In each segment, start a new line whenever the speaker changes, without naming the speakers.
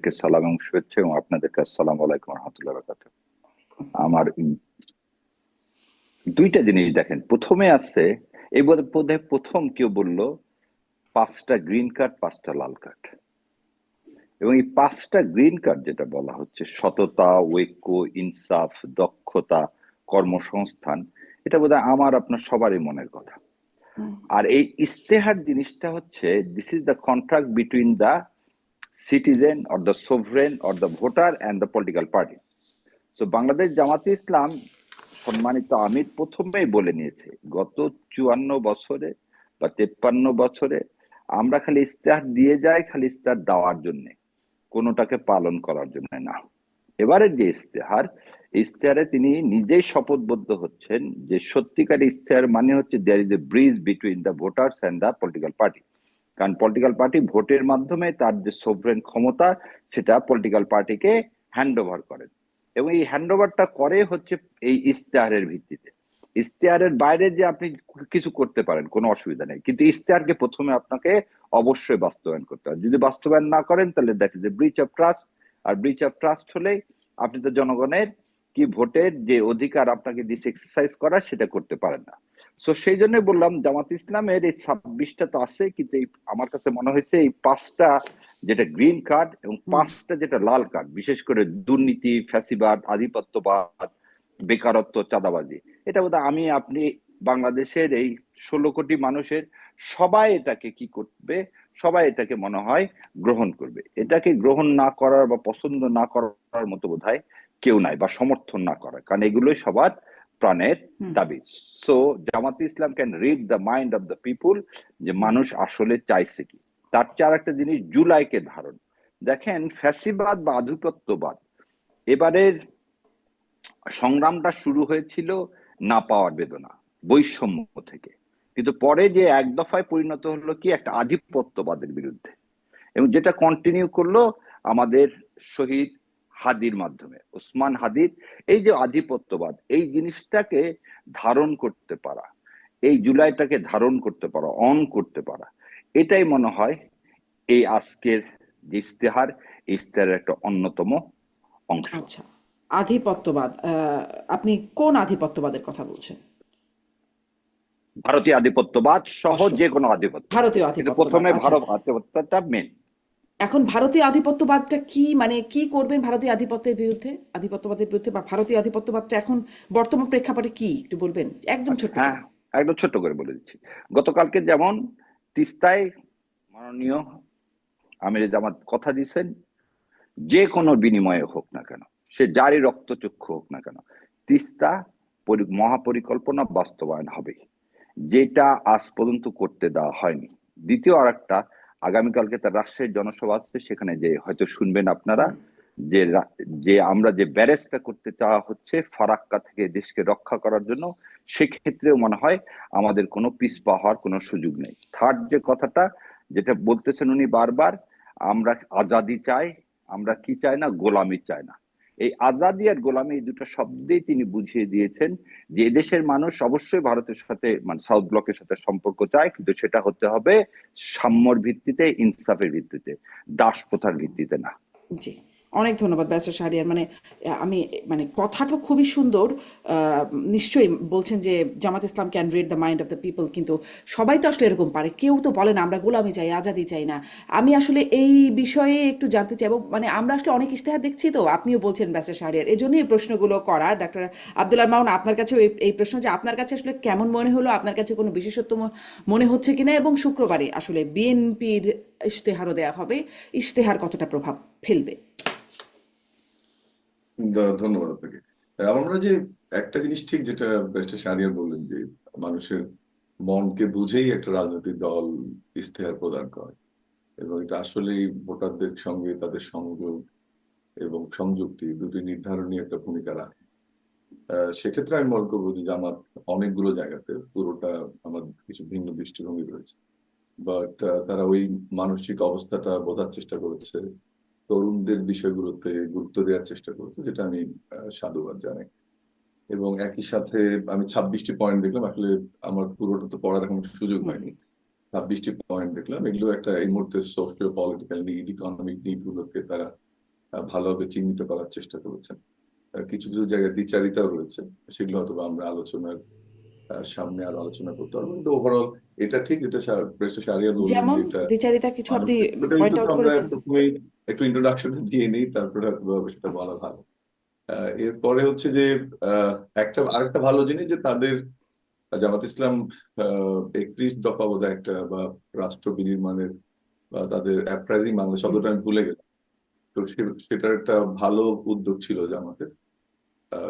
কে সালাম এবং শুভেচ্ছা, এবং আপনাদেরকে আসসালামু আলাইকুম রহমতুল্লাহ বারাকাতুহু। আমার দুইটা জিনিস দেখেন, প্রথমে আছে এই বোধহয় প্রথম কেউ বলল 5টা গ্রিন কার্ড 5টা লাল কার্ড, এবং এই 5টা গ্রিন কার্ড যেটা বলা হচ্ছে সততা, ঐক্য, ইনসাফ, দক্ষতা, কর্মসংস্থান, এটা বোধহয় আমার আপনার সবারই মনের কথা। আর এই ইস্তেহার জিনিসটা হচ্ছে this is the contract between the citizen or the sovereign or the voter and the political party. So Bangladesh জামাতে ইসলাম সম্মানিত আমির প্রথমেই বলে নিয়েছে, গত 54 বছরে বা 53 বছরে আমরা খালি ইস্তেহার দিয়ে যাই, খালি ইস্তেহার দেওয়ার জন্য, কোনোটাকে পালন করার জন্য না। এবারের যে ইস্তেহারে তিনি নিজেই শপথবদ্ধ হচ্ছেন যে সত্যিকার ইস্তেহার মানে হচ্ছে there is a bridge between the voters and the political party. কারণ পলিটিক্যাল পার্টি ভোটের মাধ্যমে তার যে সোভরেন ক্ষমতা সেটা পলিটিক্যাল পার্টিকে হ্যান্ড ওভার করেন, এবং এই হ্যান্ড ওভারটা করে হচ্ছে এই ইস্তেহারের ভিত্তিতে। ইস্তেহারের বাইরে যে আপনি কিছু করতে পারেন কোনো অসুবিধা নেই, কিন্তু ইস্তেহারকে প্রথমে আপনাকে অবশ্যই বাস্তবায়ন করতে হবে। যদি বাস্তবায়ন না করেন তাহলে that is a breach of trust, আর ব্রিচ অফ ট্রাস্ট হলে আপনি তো জনগণের কি ভোটের যে অধিকার আপনাকে দিচ্ছে এক্সারসাইজ করার সেটা করতে পারেন না। সো সেই জন্য বললাম জামাত ইসলামের এই 26টা তো আছে, কিন্তু এই আমার কাছে মনে হয়েছে এই 5টা যেটা গ্রিন কার্ড এবং 5টা যেটা লাল কার্ড, বিশেষ করে দুর্নীতি, ফ্যাসিবাদ, আধিপত্যবাদ, বেকারত্ব, চাঁদাবাজি, এটা বোধহয় আমি আপনি বাংলাদেশের এই 16 কোটি মানুষের সবাই এটাকে কি করবে, সবাই এটাকে মনে হয় গ্রহণ করবে। এটাকে গ্রহণ না করার বা পছন্দ না করার মতো বোধহয় কেউ নাই, বা সমর্থন না করার, কারণ এগুলোই সবার প্রাণের দাবি। So Jamaat Islam can read the mind of the people, যে মানুষ আসলে চাইছে কি। তার চেয়ে আর একটা জিনিস, জুলাইকে ধারণ। দেখেন, ফ্যাসিবাদ বা আধিপত্যবাদ এবারের সংগ্রামটা শুরু হয়েছিল না পাওয়ার বেদনা, বৈষম্য থেকে, কিন্তু পরে যে এক দফায় পরিণত হলো কি একটা আধিপত্যবাদের বিরুদ্ধে, এবং যেটা কন্টিনিউ করলো আমাদের শহীদ হাদির মাধ্যমে, ওসমান হাদির। এই যে আধিপত্যবাদ, এই জিনিসটাকে ধারণ করতে পারা, এই জুলাইটাকে ধারণ করতে পারা, অন করতে পারা, এটাই মনে হয় এই আজকের যে ইস্তেহারের একটা অন্যতম অংশ।
আচ্ছা, আধিপত্যবাদ, আপনি কোন আধিপত্যবাদের কথা বলছেন?
ভারতীয় আধিপত্যবাদ সহ
অবশ্যই
যে কোনো আধিপত্যবাদ,
ভারতীয়
কিন্তু
আধিপত্যবাদ।
প্রথমে
আচ্ছা,
ভারত আধিপত্যটা মেন।
এখন ভারতীয় আধিপত্যবাদটা কি, মানে কি করবেন ভারতীয় আধিপত্যবাদের বিরুদ্ধে, বা ভারতীয় আধিপত্যবাদটা এখন বর্তমান প্রেক্ষাপটে কি একটু বলবেন একদম
আচ্ছা,
ছোট্ট
হ্যাঁ,
করে?
একদম ছোট্ট করে বলে দিচ্ছি। গতকালকে যেমন তিস্তায় মাননীয় আমিরে জামাত কথা দিয়েছেন, যে কোনো বিনিময়ে হোক না কেন, সে যারই রক্তচক্ষু হোক না কেন, তিস্তা মহাপরিকল্পনা বাস্তবায়ন হবে, যেটা আজ পর্যন্ত করতে দেওয়া হয়নি। দ্বিতীয় আর একটা, আগামীকালকে তার রাজশাহীর জনসভা আছে, সেখানে যে হয়তো শুনবেন আপনারা যে যে আমরা যে ব্যারেজটা করতে চাওয়া হচ্ছে ফারাক্কা থেকে দেশকে রক্ষা করার জন্য, সেক্ষেত্রেও মনে হয় আমাদের কোনো পিছপা হওয়ার কোনো সুযোগ নেই। থার্ড যে কথাটা যেটা বলতেছেন উনি বারবার, আমরা আজাদি চাই, আমরা কি চাই না, গোলামি চাই না। এই আজাদি আর গোলামি, এই দুটো শব্দেই তিনি বুঝিয়ে দিয়েছেন যে এদেশের মানুষ অবশ্যই ভারতের সাথে, মানে সাউথ ব্লকের সাথে সম্পর্ক চায়, কিন্তু সেটা হতে হবে সাম্যর ভিত্তিতে, ইনসাফের ভিত্তিতে, দাস প্রথার ভিত্তিতে না।
জি, অনেক ধন্যবাদ ব্যারিস্টার শাহরিয়ার। মানে আমি, মানে কথা তো খুবই সুন্দর। নিশ্চয়ই বলছেন যে Jamaat Islam can read the mind of the people, কিন্তু সবাই তো আসলে এরকম পারে, কেউ তো বলে না আমরা গোলামি চাই, আজাদি চাই না। আমি আসলে এই বিষয়ে একটু জানতে চাইবো, মানে আমরা আসলে অনেক ইশতেহার দেখছি, তো আপনিও বলছেন ব্যারিস্টার শাহরিয়ার, এই জন্যই এই প্রশ্নগুলো করা। ডাক্তার আব্দুল্লাহ মামুন, আপনার কাছেও এই প্রশ্ন, যে আপনার কাছে আসলে কেমন মনে হলো, আপনার কাছে কোনো বিশেষত্ব মনে হচ্ছে কিনা, এবং শুক্রবারে আসলে বিএনপির ইশতেহারও দেওয়া হবে, ইশতেহার কতটা প্রভাব ফেলবে?
ধন্যবাদ আপনাকে। আমরা যে একটা জিনিস ঠিক, যেটা ব্যারিস্টার শাহরিয়ার বললেন, যে মানুষের মনকে বুঝেই একটা রাজনৈতিক দল ইশতেহার প্রদান করে, এবং এটা আসলেই ভোটারদের সঙ্গে তাদের সংযোগ এবং সংযুক্তি দুটি নির্ধারণী একটা ভূমিকা রাখে। সেক্ষেত্রে আমি মনে করবো যে জামাত অনেকগুলো জায়গাতে, পুরোটা আমার কিছু ভিন্ন দৃষ্টিভঙ্গি রয়েছে, বাট তারা ওই মানসিক অবস্থাটা বোঝার চেষ্টা করেছে, তরুণদের বিষয়গুলোতে গুরুত্ব দেওয়ার চেষ্টা করেছে, যেটা আমি সাধুবাদ জানাই। এবং একই সাথে আমি 26টি পয়েন্ট দেখলাম, আসলে আমার পুরোটা তো পড়ার এখন সুযোগ হয়নি। 26টি পয়েন্ট দেখলাম, এগুলো একটা এই মুহূর্তে socio political need, economic need গুলোকে তারা ভালোভাবে চিহ্নিত করার চেষ্টা করেছেন। কিছু কিছু জায়গায় দ্বিচারিতাও রয়েছে, সেগুলো হয়তো আমরা আলোচনার সামনে আরো আলোচনা করতে পারবো। কিন্তু ওভারঅল এটা ঠিক, যেটা ব্যারিস্টার শাহরিয়ার বললেন
যেমন
যে এটা
দ্বিচারিতা কিছু আপনি
ওটা
পয়েন্ট
একটু
আউট
আমরা
করেছেন।
প্রথমেই একটু ইন্ট্রোডাকশন দিয়ে নিই, তারপরে হয়তো সেটা
আচ্ছা।
বলা ভালো। এরপরে হচ্ছে যে আরেকটা ভালো জিনিস যে তাদের জামাত ইসলাম 31 দফা বোধহয় একটা বা রাষ্ট্র বিনির্মাণের বা তাদের অ্যাপ্রাইজিং বাংলা শব্দটা আমি ভুলে গেলাম। তো সেটার একটা ভালো উদ্যোগ ছিল জামাতের,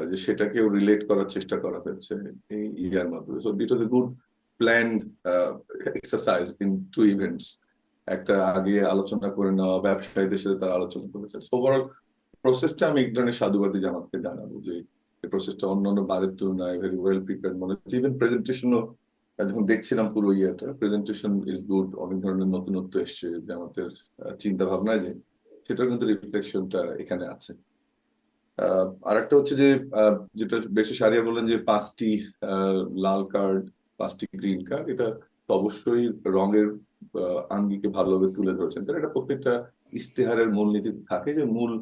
যে সেটাকেও রিলেট করার চেষ্টা করা হয়েছে এই ইয়ার মাধ্যমে। So it was a good planned exercise in two events. একটা আগে আলোচনা করে নেওয়া, ব্যবসায়ীদের সাথে তারা আলোচনা করেছে। ওভারঅল প্রসেসটা আমি এক ধরনের সাধুবাদী জামাতকে জানাবো যে এই প্রসেসটা অন্যান্য বারের তুলনায় ভেরি ওয়েল প্রিপেয়ার্ড মনে হচ্ছে। ইভেন প্রেজেন্টেশনও যখন দেখছিলাম পুরো ইয়েটা, প্রেজেন্টেশন ইজ গুড, অনেক ধরনের নতুনত্ব এসছে জামাতের চিন্তা ভাবনায়, যে সেটার কিন্তু রিফ্লেকশনটা এখানে আছে। আরেকটা হচ্ছে যে যেটা বেশি সারিয়া বললেন যে 5টি লাল কার্ড, 5টি গ্রিন কার্ড, এটা তো অবশ্যই রঙের আঙ্গিকে ভালোভাবে তুলে ধরেছেন। কারণ এটা প্রত্যেকটা ইস্তেহারের মূলনীতি থাকে, যে মূল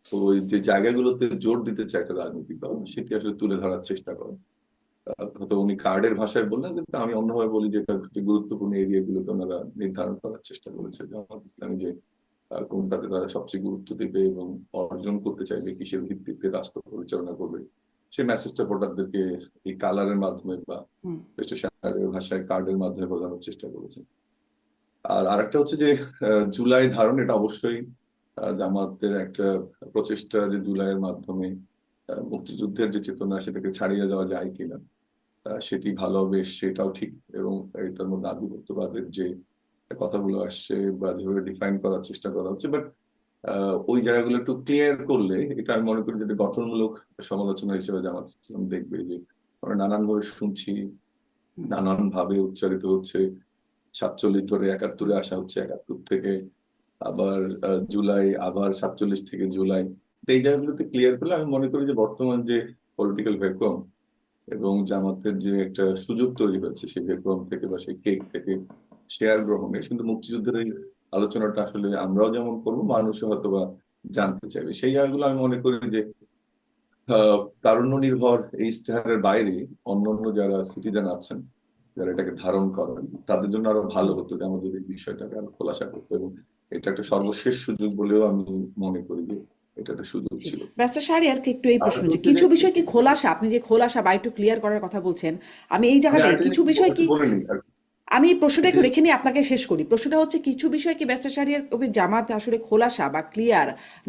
ওই যে জায়গাগুলোতে জোর দিতে চায় একটা রাজনৈতিক দল, সেটি আসলে তুলে ধরার চেষ্টা করে। হয়তো উনি কার্ডের ভাষায় বললেন, কিন্তু আমি অন্যভাবে বলি যে এটা গুরুত্বপূর্ণ এরিয়াগুলোকে ওনারা নির্ধারণ করার চেষ্টা করেছে। জামাত ইসলামী যে কোনটাতে তারা সবচেয়ে গুরুত্ব দিবে এবং অর্জন করতে চাইবে, কিসের ভিত্তিতে রাষ্ট্র পরিচালনা করবে, সেই মেসেজটা ভোটারদেরকে এই কালারের মাধ্যমে বা ভাষায় কার্ডের মাধ্যমে বোঝানোর চেষ্টা করেছে। আর আরেকটা হচ্ছে যে জুলাই ধারণ, এটা অবশ্যই জামাতের একটা প্রচেষ্টা যে জুলাইয়ের মাধ্যমে মুক্তিযুদ্ধের যে চেতনা সেটাকে ছাড়িয়ে যাওয়া যায় কিনা, সেটি ভালো হবে, সেটাও ঠিক। এবং এটার মধ্যে আধিপত্যবাদের যে কথাগুলো আসছে বা যেভাবে ডিফাইন করার চেষ্টা করা হচ্ছে, বাট ওই জায়গাগুলো একটু ক্লিয়ার করলে এটা আমি মনে করি যে গঠনমূলক সমালোচনা হিসেবে জামাত ইসলাম দেখবে। যে আমরা নানান ভাবে শুনছি, নানান ভাবে উচ্চারিত হচ্ছে, 47 ধরে 71-এ আসা হচ্ছে, 71 থেকে আবার জুলাই, আবার 47 থেকে জুলাই। এই জায়গাগুলোতে ক্লিয়ার করলে আমি মনে করি যে বর্তমান যে পলিটিক্যাল ভ্যাকুয়াম এবং জামাতের যে একটা সুযোগ তৈরি হয়েছে সেই ভ্যাকুয়াম থেকে বা সেই কেক থেকে শেয়ার গ্রহণে, কিন্তু মুক্তিযুদ্ধের এই আলোচনাটা আসলে আমরাও যেমন করবো, মানুষও হয়তো বা জানতে চাইবে। সেই জায়গাগুলো আমি মনে করি যে তারুণ্য নির্ভর এই ইশতেহারের বাইরে অন্যান্য যারা সিটিজেন আছেন, যারা এটাকে ধারণ করেন, তাদের জন্য আরো ভালো হতো যে আমাদের এই বিষয়টাকে আরো খোলাসা করতো। এবং এটা একটা সর্বশেষ সুযোগ বলেও আমি মনে করি যে এটা একটা সুযোগ ছিল।
ব্যারিস্টার শাহরিয়ারকে একটু এই
আর
প্রশ্ন, যে
হচ্ছে যে
কিছু বিষয় কি খোলাসা, আপনি যে খোলাসা বা একটু ক্লিয়ার করার কথা বলছেন, আমি এই
আমি
জায়গাটায়
আরেকটা
কিছু
জিনিস
বিষয় কি,
বলে নিই।
আমি এই প্রশ্নটা
যে
একটু রেখে নিয়ে আপনাকে শেষ করি। প্রশ্নটা হচ্ছে কিছু বিষয় কি ব্যারিস্টার শাহরিয়ার কবির জামাত আসলে খোলাসা বা ক্লিয়ার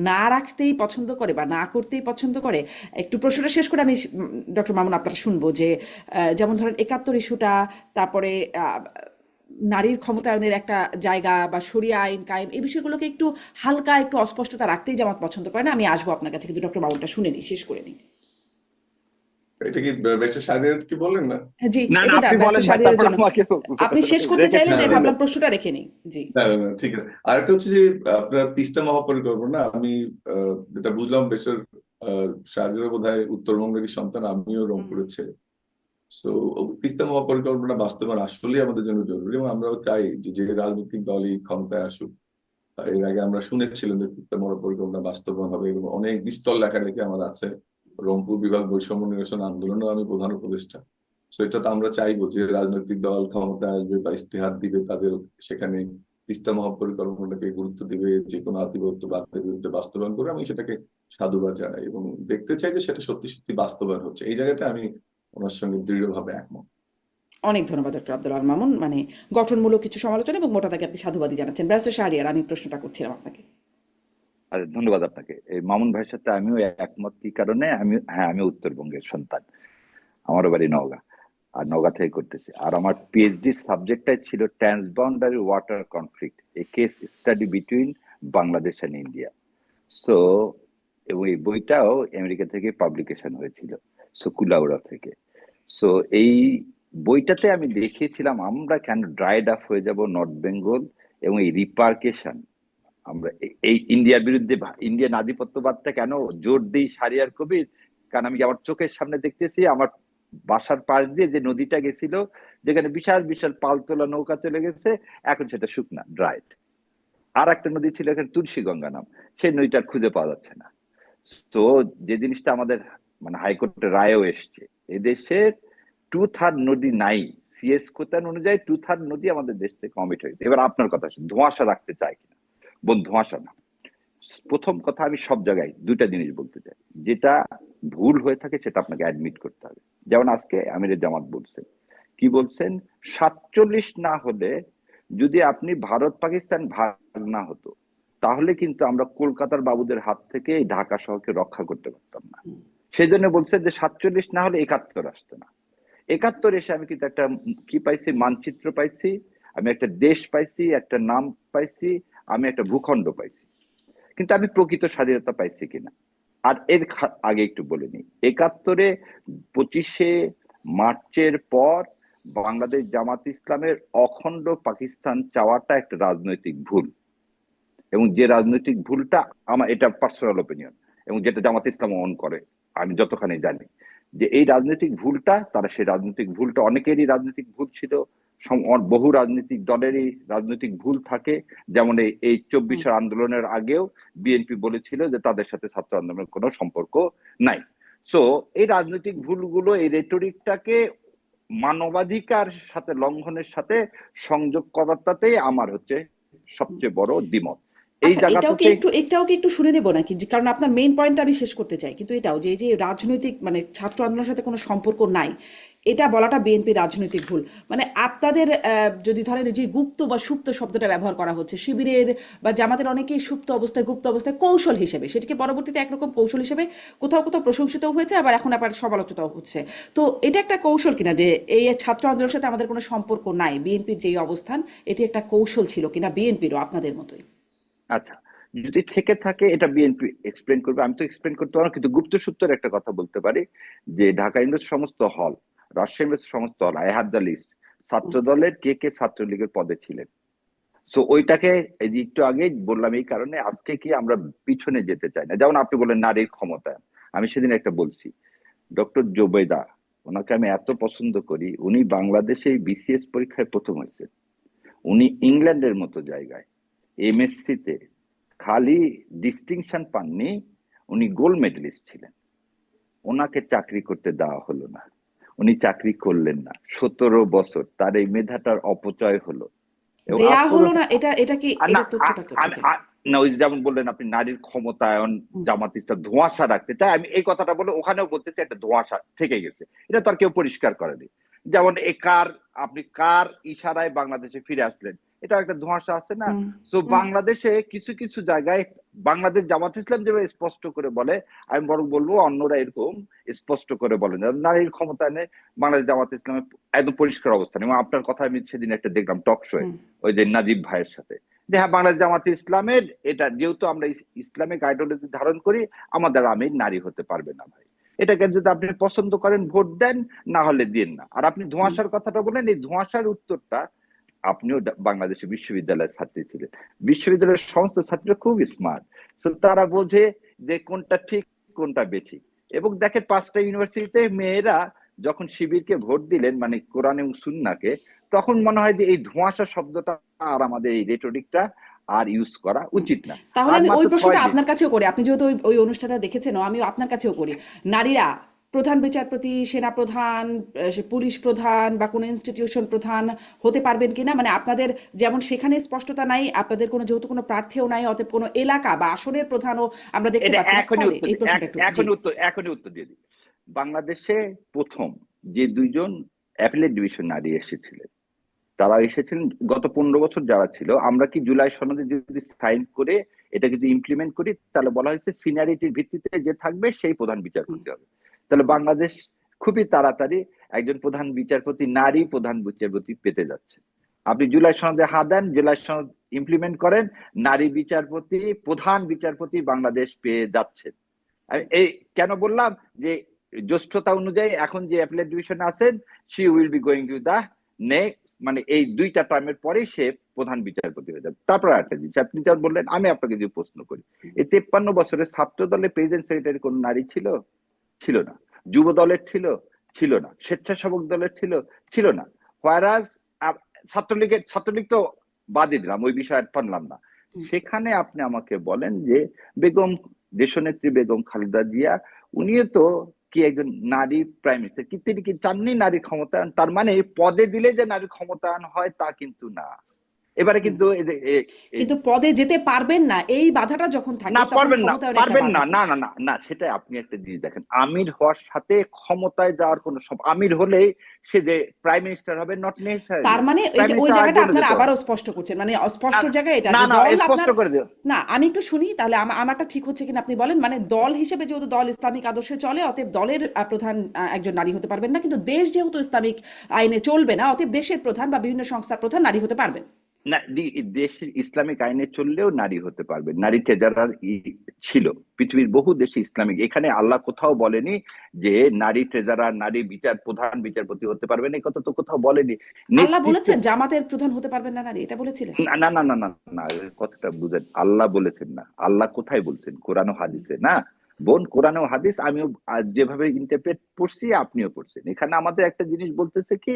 না রাখতেই পছন্দ করে বা না করতেই পছন্দ করে? একটু প্রশ্নটা শেষ করে আমি ডক্টর মামুন আপনারা শুনবো যে যেমন ধরেন 71 ইস্যুটা, তারপরে নারীর ক্ষমতায়নের একটা জায়গা বা শরিয়া আইন কায়েম, এই বিষয়গুলোকে একটু হালকা একটু অস্পষ্টতা রাখতেই জামাত পছন্দ করে না। আমি আসবো আপনার কাছে, কিন্তু ডক্টর মামুনটা শুনে নিই, শেষ করে নিই।
এটা কি বেশি শাহরিয়ার কি বললেন না?
হ্যাঁ, জি,
না না,
এটা না
আপনি বলেন
ব্যারিস্টার
ভাই,
শাহরিয়ারের
তারপর
জন্য।
আমাকে
আপনি শেষ করতে
রেখে
চাইলেন,
দিন
তাই
তাহলে।
ভাবলাম প্রশ্নটা রেখে নিই। জি।
না না না, ঠিক আছে। আরেকটা হচ্ছে যে আপনার তিস্তা মহাপরিকল্পনা, আমি যেটা বুঝলাম বেশির শাহরিয়ার বোধহয় উত্তরবঙ্গেরই সন্তান, আমিও রংপুরের ছেলে। সো তিস্তা মহাপরিকল্পনা বাস্তবায়ন আসলেই আমাদের জন্য জরুরি, এবং আমরাও চাই যে যে রাজনৈতিক দলই ক্ষমতায় আসুক। এর আগে আমরা শুনেছিলাম যে তিস্তা মহাপরিকল্পনা বাস্তবায়ন হবে, এবং অনেক বিস্তর লেখালেখি আমার আছে। রংপুর বিভাগ বৈষম্য নিরসন আন্দোলনেও আমি প্রধান উপদেষ্টা। তো এটা তো আমরা চাইবো যে রাজনৈতিক দল ক্ষমতায় আসবে বা ইস্তেহার দিবে, তাদের সেখানে তিস্তা মহাপরিকল্পনাটাকে গুরুত্ব দিবে, যে কোনো আধিপত্যবাদের বিরুদ্ধে বাস্তবায়ন করে। আমি সেটাকে সাধুবাদ জানাই এবং দেখতে চাই যে সেটা সত্যি সত্যি বাস্তবায়ন হচ্ছে। এই জায়গাটা আমি ওনার সঙ্গে দৃঢ়ভাবে একমত।
অনেক ধন্যবাদ ডক্টর আব্দুল আল মামুন, মানে গঠনমূলক কিছু সমালোচনা এবং মোটা তাকে আপনি সাধুবাদী জানাচ্ছেন। ব্যারিস্টার শাহরিয়ার, আমি প্রশ্নটা করছিলাম আপনাকে।
আচ্ছা, ধন্যবাদ আপনাকে। এই মামুন ভাইয়ের সাথে আমিও একমত। কি কারণে? আমি উত্তরবঙ্গের সন্তান, আমারও বাড়ি নওগাঁ, আর নওগাঁ থেকে করতেছি। আর আমার পিএইচডি সাবজেক্টটাই ছিল transboundary water conflict, A case study between Bangladesh and India. So এবং এই বইটাও আমেরিকা থেকে পাবলিকেশন হয়েছিল, সো কুলাউড়া থেকে। সো এই বইটাতে আমি দেখিয়েছিলাম আমরা কেন ড্রাইড আপ হয়ে যাব নর্থ বেঙ্গল, এবং এই রিপার্কেশন আমরা এই ইন্ডিয়ার বিরুদ্ধে, ইন্ডিয়ান আধিপত্যবাদটা কেন জোর দিই শাহরিয়ার কবির। কারণ আমি আমার চোখের সামনে দেখতেছি আমার বাসার পাশ দিয়ে যে নদীটা গেছিল, যেখানে বিশাল বিশাল পালতোলা নৌকা চলে গেছে, এখন সেটা শুকনা, ড্রাইড। আর একটা নদী ছিল এখানে তুলসী গঙ্গা নাম, সেই নদীটা আর খুঁজে পাওয়া যাচ্ছে না। তো যে জিনিসটা আমাদের মানে হাইকোর্টের রায়ও এসছে, এদেশের 2/3 নদী নাই, সিএস কোতান অনুযায়ী 2/3 নদী আমাদের দেশ থেকে কমিট হয়েছে। এবার আপনার কথা শুনুন, ধোঁয়াশা রাখতে চায় কিনা? বোন, ধোঁয়াশা না। প্রথম কথা, আমি সব জায়গায় দুইটা জিনিস বলতে চাই, যেটা ভুল হয়ে থাকে সেটা আপনাকে অ্যাডমিট করতে হবে। যেমন আজকে আমিরে জামাত বলছেন, কি বলছেন, 47 না হলে, যদি আপনি ভারত পাকিস্তান ভাগ না হতো, তাহলে কিন্তু আমরা কলকাতার বাবুদের হাত থেকে এই ঢাকা শহরকে রক্ষা করতে পারতাম না। সেই জন্য বলছে যে 47 না হলে 71 আসতো না। 71 এসে আমি কিন্তু একটা কি পাইছি, মানচিত্র পাইছি, আমি একটা দেশ পাইছি, একটা নাম পাইছি, আমি একটা ভূখণ্ড পাইছি, কিন্তু আমি প্রকৃত স্বাধীনতা পাইছি কিনা। আর এর আগে একটু বলে নিই, 71-এ 25শে মার্চের পর বাংলাদেশ জামাত ইসলামের অখণ্ড পাকিস্তান চাওয়াটা একটা রাজনৈতিক ভুল, এবং যে রাজনৈতিক ভুলটা, আমার এটা পার্সোনাল ওপিনিয়ন, এবং যেটা জামাত ইসলাম অন করে, আমি যতখানি জানি, যে এই রাজনৈতিক ভুলটা, তারা সেই রাজনৈতিক ভুলটা, অনেকেরই রাজনৈতিক ভুল ছিল, বহু রাজনৈতিক দলেরই রাজনৈতিক ভুল থাকে। যেমন এই 24 আন্দোলনের আগেও বিএনপি বলেছিল যে তাদের সাথে ছাত্র আন্দোলনের কোনো সম্পর্ক নাই। সো এই রাজনৈতিক ভুলগুলো, এই রেটরিকটাকে মানবাধিকার সাথে লঙ্ঘনের সাথে সংযোগ করাটাতেই আমার হচ্ছে সবচেয়ে বড় দ্বিমত। এই
আচ্ছা,
জায়গা থেকে
এটাও কি একটু শুনে নেবো নাকি? কারণ আপনার মেইন পয়েন্টটা আমি শেষ করতে চাই, কিন্তু এটাও যে এই যে রাজনৈতিক মানে ছাত্র আন্দোলনের সাথে কোনো সম্পর্ক নাই, এটা বলাটা বিএনপি রাজনৈতিক ভুল। মানে আপনাদের যদি ধরেন যে গুপ্ত বা সুপ্ত শব্দটা ব্যবহার করা হচ্ছে, শিবিরের বা জামাতের অনেকেই সুপ্ত অবস্থায়, গুপ্ত অবস্থায় কৌশল হিসেবে, সেটিকে পরবর্তীতে একরকম কৌশল হিসেবে কোথাও কোথাও প্রশংসিতও হয়েছে, আবার এখন আবার সমালোচিতও হচ্ছে। তো এটা একটা কৌশল কিনা যে এই ছাত্র আন্দোলনের সাথে আমাদের কোনো সম্পর্ক নাই, বিএনপির যেই অবস্থান, এটি একটা কৌশল ছিল কিনা বিএনপিরও আপনাদের মতোই?
আচ্ছা, যদি থেকে থাকে এটা বিএনপি এক্সপ্লেন করবে, আমি তো এক্সপ্লেন করতে পারবো না, কিন্তু গুপ্ত সূত্রের একটা কথা বলতে পারি, যে ঢাকা ইউনিভার্সিটির সমস্ত হল, রাজশাহী ইউনিভার্সিটির সমস্ত হল, আই হ্যাভ দ্য লিস্ট, ছাত্র দলের কে কে ছাত্রলীগের পদে ছিলেন। সো ওইটাকে, এই যে একটু আগে বললাম, এই কারণে আজকে কি আমরা পিছনে যেতে চাই না। যেমন আপনি বললেন নারীর ক্ষমতায়ন, আমি সেদিন একটা বলছি, ডক্টর জোবেদা, ওনাকে আমি এত পছন্দ করি, উনি বাংলাদেশে বিসিএস পরীক্ষায় প্রথম হয়েছে, উনি ইংল্যান্ডের মতো জায়গায় এমএসসি তে খালি ডিস্টিংশন পাননি, উনি গোল্ড মেডেলিস্ট ছিলেন, ওনাকে চাকরি করতে দেওয়া হলো না, উনি চাকরি করলেন না, 17 বছর তার এই মেধাটার অপচয় হলো। এবং
দেয়া
আজ
হলো
পর্যন্ত
না, এটা কি,
না,
এটা তথ্যটা
আমি
কোথায়?
না, ওই যেমন বললেন আপনি নারীর ক্ষমতায়ন, জামাত ইসলাম ধোঁয়াশা রাখতে চায়, আমি এই কথাটা বলে ওখানেও বলতেছি একটা ধোঁয়াশা থেকে গেছে, এটা তো আর কেউ পরিষ্কার করেনি। যেমন আপনি কার ইশারায় বাংলাদেশে ফিরে আসলেন, এটা একটা ধোঁয়াশা আছে না।
হুম,
তো
হুম।
বাংলাদেশে কিছু কিছু জায়গায় বাংলাদেশ জামাত ইসলাম যেভাবে স্পষ্ট করে বলে, আমি বরং বলবো অন্যরা এরকম স্পষ্ট করে বলেন, নারীর ক্ষমতায়নে বাংলাদেশ জামাত ইসলামের একদম পরিষ্কার অবস্থান। এবং আপনার কথা আমি সেদিন একটা দেখলাম টক শোয়ে, ওই যে নাজিব ভাইয়ের সাথে, যে হ্যাঁ, বাংলাদেশ জামাত ইসলামের এটা, যেহেতু আমরা ইসলামিক আইডিওলজি ধারণ করি, আমাদের আমির নারী হতে পারবে না ভাই, এটাকে যদি আপনি পছন্দ করেন ভোট দেন, না হলে দিন না। আর আপনি ধোঁয়াশার কথাটা বলেন, এই ধোঁয়াশার উত্তরটা, আপনিও বাংলাদেশের বিশ্ববিদ্যালয়ের ছাত্রী ছিলেন, বিশ্ববিদ্যালয়ের সমস্ত ছাত্রীরা খুব স্মার্ট, তো তারা বোঝে যে কোনটা ঠিক কোনটা বেঠিক। এবং দেখেন 5টা ইউনিভার্সিটিতে মেয়েরা যখন শিবিরকে ভোট দিলেন, মানে কোরআন এবং সুন্নাহকে, তখন মনে হয় যে এই ধোঁয়াশা শব্দটা আর আমাদের এই রেটরিকটা আর ইউজ করা উচিত না।
তাহলে
আর
আমি ওই
মাত্র
প্রশ্নটা
6 দিন।
আপনার কাছেও করি, আপনি যেহেতু ওই ওই অনুষ্ঠানটা দেখেছেন, আমিও আপনার কাছেও করি। নারীরা প্রধান বিচারপতি, সেনা প্রধান, পুলিশ প্রধান বা কোনো ইনস্টিটিউশন প্রধান হতে পারবেন কিনা? মানে আপনাদের যেমন সেখানে স্পষ্টতা নাই, আপনাদের কোনো যেহেতু কোনো প্রার্থীও নাই, অতএব কোনো এলাকা বা আসনের প্রধানও আমরা দেখতে
এটা
পাচ্ছি না,
এখনই
ফলে
উত্তর
এই প্রশ্নটা একটু জি।
এখনই উত্তর দিয়ে দিই। বাংলাদেশে প্রথম যে 2জন অ্যাপিলেট ডিভিশন নারী এসেছিলেন, তারা এসেছিলেন গত 15 বছর যারা ছিল, আমরা কি জুলাই সনদে যদি সাইন করে এটা যদি ইমপ্লিমেন্ট করি, তাহলে বলা হয়েছে সিনিয়রিটির ভিত্তিতে যে থাকবে সেই প্রধান বিচারপতি হবে। তাহলে বাংলাদেশ খুবই তাড়াতাড়ি একজন প্রধান বিচারপতি, নারী প্রধান বিচারপতি পেতে যাচ্ছে। আপনি জুলাই সনদে হা দেন, জুলাই সনদ ইমপ্লিমেন্ট করেন, নারী বিচারপতি, প্রধান বিচারপতি বাংলাদেশ পেয়ে যাচ্ছে। এই কেন বললাম, যে জ্যেষ্ঠতা অনুযায়ী এখন যে অ্যাপিলেট ডিভিশনে আছেন, she will be going to the next, মানে এই 2টা টার্মের পরে সে প্রধান বিচারপতি হয়ে যাবে। তারপর একটা জিনিস আপনি যা বললেন, আমি আপনাকে যে প্রশ্ন করি, এই 53 বছরের ছাত্র দলের প্রেসিডেন্ট সেক্রেটারি কোন নারী ছিল? ছিল না। যুব দলের ছিল? ছিল না। স্বেচ্ছাসেবক দলের ছিল? ছিল না। হোয়ারাজ ছাত্রলীগ তো বাদই দিলাম, ওই বিষয়ে টানলাম না। সেখানে আপনি আমাকে বলেন যে বেগম, দেশনেত্রী বেগম খালেদা জিয়া, উনিও তো কি একজন নারী প্রাইম মিনিস্টার, কি তিনি কি চাননি নারী ক্ষমতায়ন? তার মানে পদে দিলে যে নারী ক্ষমতায়ন হয় তা কিন্তু না। এবারে
হুম।
কিন্তু
কিন্তু পদে যেতে পারবেন না, এই বাধাটা যখন থাকে
না,
তখন
পারবেন না,
ক্ষমতায়নের একটা
পারবেন না,
বাধা
না
কি?
না না না, সেটা আপনি একটা জিনিস দেখেন, আমির হওয়ার সাথে ক্ষমতায় যাওয়ার কোনো আমির হলেই সে যে প্রাইম মিনিস্টার হবে নট
তার
নেসেসারিলি,
মানে
প্রাইম
ওই
মিনিস্টার
জায়গাটা
আরেকজনও
আপনারা
যেতে পারে।
আবারও স্পষ্ট করছেন, মানে
না
স্পষ্ট জায়গা এটা
না
যে
না,
দল
স্পষ্ট
আপনার,
করে দিও।
না আমি একটু শুনি তাহলে আমারটা ঠিক হচ্ছে কিনা আপনি বলেন। মানে দল হিসেবে যেহেতু দল ইসলামিক আদর্শে চলে, অতএব দলের প্রধান একজন নারী হতে পারবেন না, কিন্তু দেশ যেহেতু ইসলামিক আইনে চলবে না, অতএব দেশের প্রধান বা বিভিন্ন সংস্থার প্রধান নারী হতে পারবেন।
না, দেশের ইসলামিক আইনে চললেও নারী হতে পারবে। নারী ট্রেজারার ছিল পৃথিবীর বহু দেশে ইসলামিক, এখানে আল্লাহ কোথাও বলেনি যে নারী ট্রেজারার, নারী প্রধান বিচারপতি হতে পারবেন, এই কথা তো কোথাও বলেনি।
আল্লাহ
নেতৃত্বে
বলেছেন জামাতের প্রধান হতে পারবেন না নারী, এটা বলেছিলেন?
না না না না না না, কথাটা বুঝেন, আল্লাহ বলেছেন না। আল্লাহ কোথায় বলছেন? কোরআন ও হাদিসে না বোন, কোরআন ও হাদিস আমিও যেভাবে ইন্টারপ্রেট পড়ছি আপনিও পড়ছেন। এখানে আমাদের একটা জিনিস বলতেছে কি,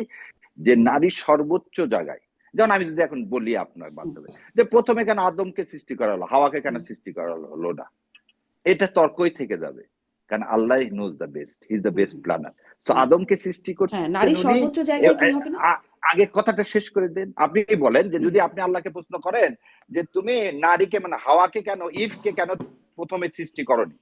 যে নারী সর্বোচ্চ জায়গায়। যেমন আমি যদি এখন বলি আপনার মাধ্যমে যে প্রথমে কেন আদমকে সৃষ্টি করা হলো, হাওয়াকে কেন সৃষ্টি করা হলো না, এটা তর্কই থেকে যাবে। কারণ Allah knows the best, he is the best planner. তো আদমকে সৃষ্টি
হ্যাঁ,
করছেন
নারী
উনি।
সর্বোচ্চ জায়গায় কি হবে না?
আগে কথাটা শেষ করে দেন। আপনি বলেন যে যদি আপনি আল্লাহকে প্রশ্ন করেন যে তুমি নারীকে মানে হাওয়াকে কেন, ইভকে কেন প্রথমে সৃষ্টি করনি,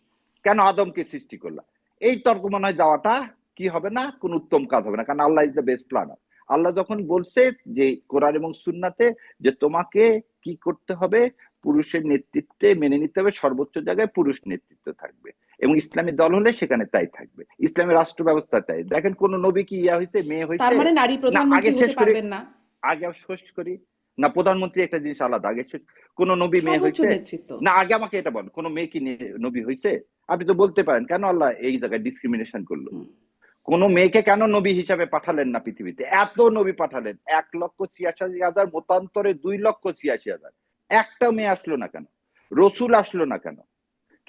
কেন আদমকে সৃষ্টি করলা, এই তর্ক মনে হয় যাওয়াটা কি হবে না, কোন উত্তম কাজ হবে না। কারণ আল্লাহ ইজ দ্য বেস্ট প্ল্যানার। আল্লাহ যখন বলছে যে কোরআন এবং সুন্নাতে যে তোমাকে কি করতে হবে, পুরুষের নেতৃত্বে মেনে নিতে হবে, সর্বোচ্চ জায়গায় পুরুষ নেতৃত্ব থাকবে, এবং ইসলামী দল হলে সেখানে তাই থাকবে, ইসলামী রাষ্ট্র ব্যবস্থা তাই। দেখেন কোন নবী কি ইয়া হয়েছে, মেয়ে
তার
হয়েছে?
মানে নারী
না,
প্রধানমন্ত্রী
আগে শেষ
হতে
করি,
পারবেন না?
আগে শেষ করি। না, প্রধানমন্ত্রী একটা জিনিস আলাদা, আগে শেষ। কোন নবী মেয়ে
সর্বোচ্চ
হয়েছে?
নেতৃত্ব।
না, আগে আমাকে এটা বল, কোন মেয়ে কি নবী হয়েছে? আপনি তো বলতে পারেন কেন আল্লাহ এই জায়গায় ডিসক্রিমিনেশন করলো,
হুম।
কোন মেয়েকে কেন নবী হিসাবে পাঠালেন না পৃথিবীতে? এত নবী পাঠালেন, 1,86,000 মতান্তরে 2,86,000, একটা মেয়ে আসলো না কেন? রসুল আসলো না কেন?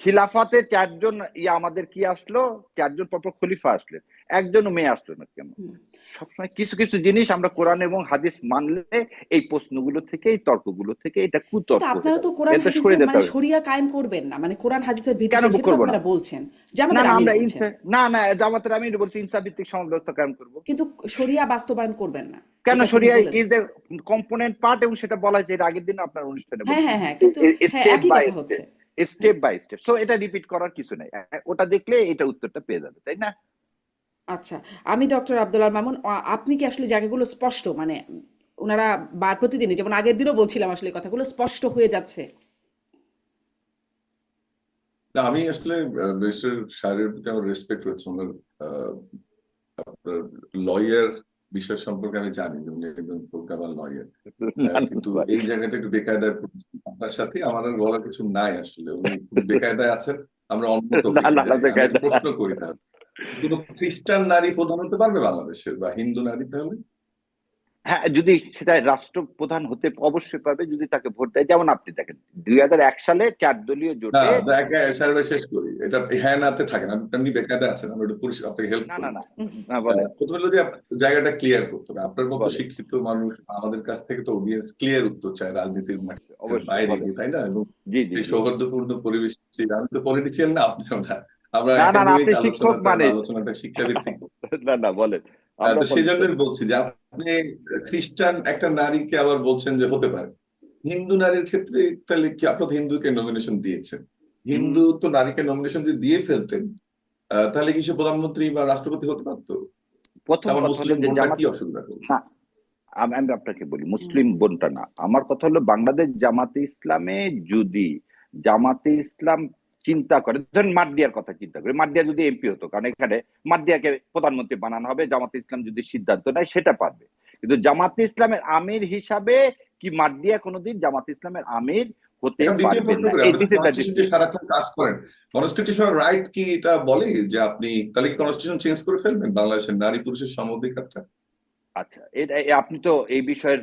খিলাফাতে 4 জন আমাদের কি আসলো, 4 জন পরপর খলিফা আসলেন, একজনও মেয়ে আসলো না কেন?
হুম।
সবসময় কিছু কিছু জিনিস আমরা কোরআন এবং হাদিস মানলে এই প্রশ্নগুলো থেকে, এই তর্কগুলো থেকে এটা
কিন্তু
কুতর্ক হয়ে
আপনারা তো
যাবে,
কোরআন
এটা সরে
হাদিসের
যেতে
মানে
হবে।
শরিয়া কায়েম করবেন না, মানে কোরআন হাদিসের
কেন
ভিত্তিতে, সেটা তো
করবো না?
আপনারা বলছেন,
না
জামাতের
না,
আমির
আমরা
বলছেন।
না না, জামাতের আমি বলছি ইনসাফ ভিত্তিক সমাজ ব্যবস্থা কায়েম করবো।
কিন্তু শরিয়া বাস্তবায়ন করবেন না,
কেন?
এটা তিনি
শরিয়া ইজ
বলেছেন।
দ্য কম্পোনেন্ট পার্ট, এবং সেটা বলা হয়েছে এর আগের দিন আপনার অনুষ্ঠানে
হ্যাঁ
বলছি,
হ্যাঁ হ্যাঁ, কিন্তু হ্যাঁ,
স্টেপ
একই
বাই
কথা হচ্ছে।
Step, step by step. So এটা রিপিট করার কিছু নাই, ওটা দেখলে এটা উত্তরটা পেয়ে যাবে, তাই না?
আচ্ছা, আমি ডক্টর আব্দুল্লাহ মামুন, আপনি কি আসলে জায়গাগুলো স্পষ্ট, মানে ওনারা প্রতিদিনই, যেমন আগের দিনও বলছিলাম, আসলে কথাগুলো স্পষ্ট হয়ে যাচ্ছে?
না, আমি আসলে ব্যারিস্টার সাহেবের প্রতি আমার রেসপেক্ট রয়েছে। ওনার আহ, আপনার লয়ার বিষয় সম্পর্কে আমি জানি যে উনি একজন প্রোগ্রামার লয়ার, কিন্তু এই জায়গাটা একটু বেকায়দায় পড়েছি আপনার সাথে। আমার আর বলার কিছু নাই আসলে, উনি খুব বেকায়দায় আছেন। আমরা অন্য
না
টপিকে
না না,
যাই। আমি একটা
বেকায়দা।
প্রশ্ন করি, তাহলে কোন খ্রিস্টান নারী প্রধান হতে পারবে বাংলাদেশের, বা হিন্দু নারী? তাহলে
হ্যাঁ, যদি সেটা রাষ্ট্রপ্রধান হতে অবশ্যই পারবে যদি তাকে ভোট দেয়। যেমন আপনি দেখেন 2001 সালে 4 দলীয়
না,
জোটে।
সার্ভে শেষ করি, এটা হ্যাঁ নাতে থাকেন, আপনি এমনি বেকায়দা আছেন, আমরা একটু পরিষ্কার আপনাকে হেল্প
না না
করি।
না না, বলেন
প্রথমে হলো যে জায়গাটা ক্লিয়ার করতে হবে। আপনার মতো
বলেন,
শিক্ষিত মানুষ আমাদের কাছ থেকে তো অডিয়েন্স ক্লিয়ার উত্তর চায় রাজনীতির মাঠের
অবশ্যই
বাইরে
বলেন।
গিয়ে, তাই না? এবং
জি জি
এই
জি।
সৌহার্দ্যপূর্ণ পরিবেশ, আমি তো পলিটিশিয়ান না, আপনি না। আমরা
না না না,
একাডেমিক
আপনি শিক্ষক
আলোচনাটা,
মানে।
আলোচনাটা শিক্ষাভিত্তিক।
না না, বলেন, আমরা
তো সেই
পলিটিশিয়ান।
জন্যই বলছি যে আপনি খ্রিস্টান একটা নারীকে আবার বলছেন যে হতে পারে। হিন্দু নারীর ক্ষেত্রে তাহলে কি আপনার হিন্দুকে নমিনেশন দিয়েছেন? হিন্দু তো নারীকে নমিনেশন যদি দিয়ে ফেলতেন, তাহলে কি সে প্রধানমন্ত্রী বা রাষ্ট্রপতি হতে পারতো?
প্রথম
আমার
কথা হলো
মুসলিম
যে
বোনটা
জামাত,
কি অসুবিধা করবে?
না আমি আপনাকে বলি, মুসলিম বোনটা না, আমার কথা হলো বাংলাদেশ জামাতে ইসলামে যদি জামাতে ইসলাম চিন্তা করে, ধরেন মারদিয়ার কথা চিন্তা করে, মারদিয়া যদি এমপি হতো, কারণ এখানে মারদিয়াকে প্রধানমন্ত্রী বানানো হবে, জামাতে ইসলাম যদি সিদ্ধান্ত নেয় সেটা পারবে। কিন্তু জামাতে ইসলামের আমির হিসাবে কি মারদিয়া কোনোদিন জামাতে ইসলামের আমির হতে
এখন দ্বিতীয়
পারবে
প্রশ্ন
না।
করি,
এই
আপনি
দিস ইজ দ্য
কনস্টিটিউশন দিয়ে
ডিফারেন্স।
সারাক্ষণ কাজ করেন, কনস্টিটিউশন রাইট কি এটা বলে যে আপনি তাহলে কি কনস্টিটিউশন চেঞ্জ করে ফেলবেন বাংলাদেশের নারী পুরুষের সম অধিকারটা?
আচ্ছা, এটা আপনি তো এই বিষয়ের